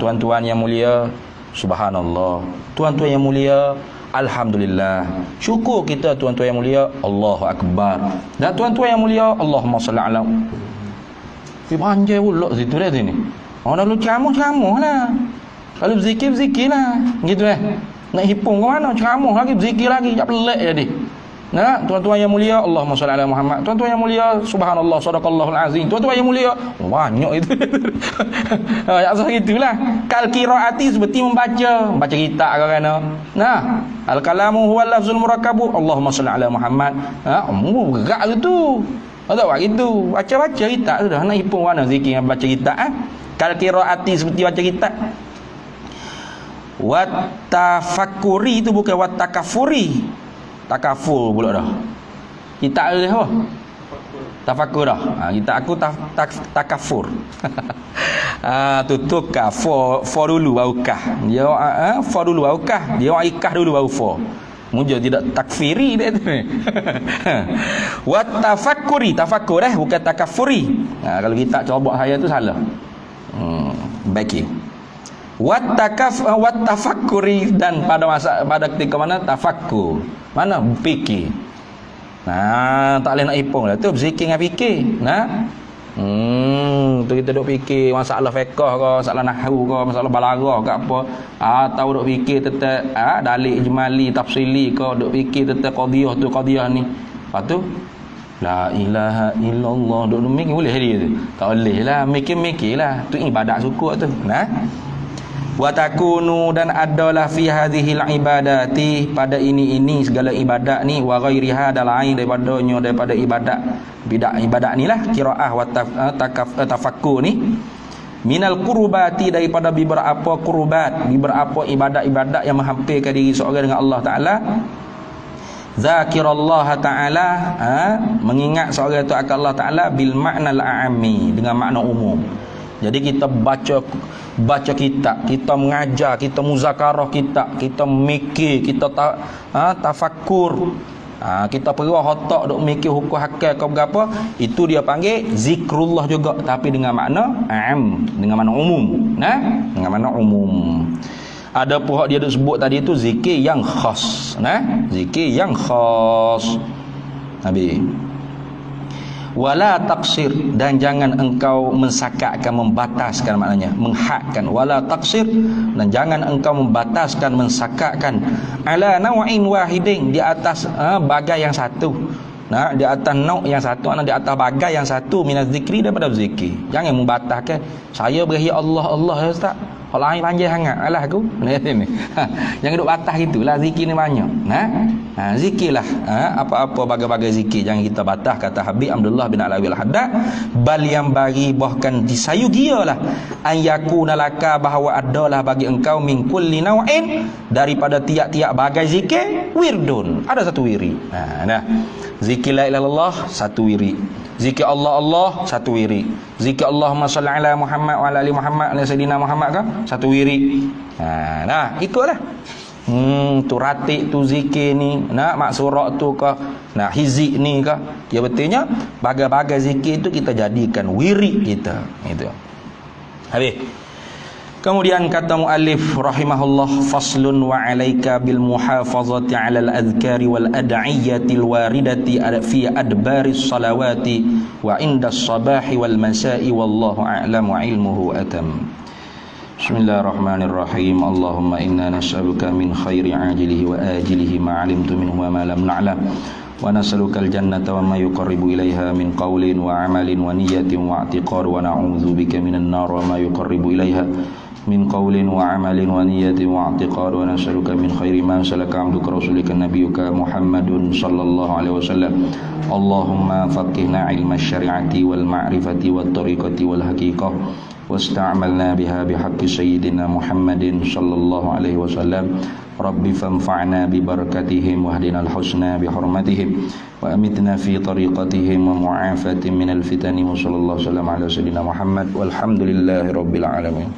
Tuan-tuan yang mulia, subhanallah. Tuan-tuan yang mulia, alhamdulillah. Syukur kita tuan-tuan yang mulia, Allahu akbar. Dan tuan-tuan yang mulia, Allahumma salli ala. Panjang pula situ dah sini. Orang lalu ceramah lah. Kalau berzikir lah. Gitu nak hipung ke mana, ceramah lagi, berzikir lagi, tak pelik jadi. Tuan-tuan yang mulia, Allahumma salli ala Muhammad. Tuan-tuan yang mulia, subhanallah, sadaqallahul azim. Tuan-tuan yang mulia, banyak itu. Ya asal gitulah. Kal qiraati, seperti membaca kitab kan. Al kalamu huwal lafzul murakkabu, Allahumma salli ala Muhammad. Gerak gitu. Tak buat gitu. Baca kitab tu dah. Nak hipung mana zikir yang baca kitab. Kal qiraati, seperti baca kitab. Wat tafakkuri, itu bukan wat takafuri. Takafur pula dah. Kita ada apa? Tafakur dah. Kita aku takafur. Tu kah for dulu baru kah. Dia for dulu baru kah. Dia ikah dulu baru for. Mujur tidak takfiri dia tu. Wa tafakkuri, tafakkur bukan takafuri. Kalau kita coba saya tu salah. Baiki. Wat tafakkuri, dan pada ketika mana tafakkur, mana fikir. Tak boleh nak hipung lah tu, berzikir dengan fikir. Tu kita duk fikir masalah fiqh ke, masalah nahwu ke, masalah balaghah ke apa, atau duk fikir tentang dalil ijmali, tafsili ke, duk fikir tentang qadhiyah tu, qadhiyah ni. Lepas tu la ilaha illallah, duk mikir boleh dia tu? Tak boleh lah, mikir-mikirlah. Tu ibadat sukuk tu. Wa takunu, dan adalah fi hadhil ibadati, pada ini segala ibadat ni, wa ghairiha, dan lain daripada ibadat ni lah, qiraah wa tafakkur ni, minal qurbati, daripada beberapa qurbat, beberapa ibadat-ibadat yang menghampirkan diri seorang dengan Allah Ta'ala. Zakirallah Ta'ala, mengingat seorang itu akan Allah Ta'ala, bil ma'nal a'ami, dengan makna umum. Jadi kita baca kitab, kita mengajar, kita muzakarah kitab, kita mikir, kita tafakkur, kita perah otak duk mikir hukum hakal ke berapa, itu dia panggil zikrullah juga, tapi dengan makna am, dengan makna umum. Dengan makna umum. Ada pihak dia duk sebut tadi itu zikir yang khas. Zikir yang khas. Nabi wala taksir, dan jangan engkau mensakatkan, membataskan, maknanya menghadkan. Wala taksir, dan jangan engkau membataskan, mensakatkan, ala naw'in wahidin, di atas bagai yang satu. Nah, di atas nauk yang satu, di atas bagai yang satu minaz zikri daripada zikir. Jangan membatalkan saya beri Allah Allah ya ustaz. Kalau lain panjang sangat alah aku. Ni. Jangan duk batas gitulah, zikir ni banyak. Zikirlah. Apa-apa bagai-bagai zikir jangan kita batas, kata Habib Abdullah bin Alawi al-Haddad. Bal yang bagi bahkan disayu gialah an yakuna laka, bahawa adalah bagi engkau min kulli naw'in, daripada tiap-tiap bagai zikir wirdun. Ada satu wiri. Zikir la ilaha illallah satu wiri. Zikir Allah Allah satu wiri. Zikir Allahumma salli ala Muhammad wa ala ali Muhammad ala sayyidina Muhammad kan satu wiri. Ikutlah. Tu ratik tu zikir ni, mak surak tu ke, hizib ni ke. Ya betulnya bagai-bagai zikir tu kita jadikan wiri kita. Itu. Habis. Kemudian kata muallif rahimahullah, faslun wa alaika bil muhafazati ala al adhkari wal ad'iyati al waridati fi adbaris salawati wa inda as-sabahi wal masai wallahu a'lam wa ilmuhu atam. Bismillahirrahmanirrahim. Allahumma inna nas'aluka min khairi ajilihi wa ajilihi ma 'alimtu minhu wa ma lam na'lam. Wa nas'aluka al-jannata wa ma yuqarribu ilaiha min qawlin wa 'amalin wa niyyatin wa i'tiqad, wa na'udzu bika minan nar wa ma yuqarribu ilaiha min qawlin wa 'amalin wa niyyatin wa i'tiqad, wa nas'aluka min khairi ma salaka 'abduka rasulika nabiyyuka Muhammadun sallallahu alaihi wasallam. Allahumma faqihna 'ilma asy-syari'ati wal ma'rifati wat tariqati wal haqiqah, wasta'malna biha bihaqqi sayyidina Muhammadin sallallahu alaihi wasallam. Rabbi fanfa'na bi barakatihim wahdina al-husna bi hurmatihim wa amitna fi tariqatihim wa mu'afatin min al-fitani wa sallallahu alaihi wasallam ala sayyidina Muhammad walhamdulillahi rabbil alamin.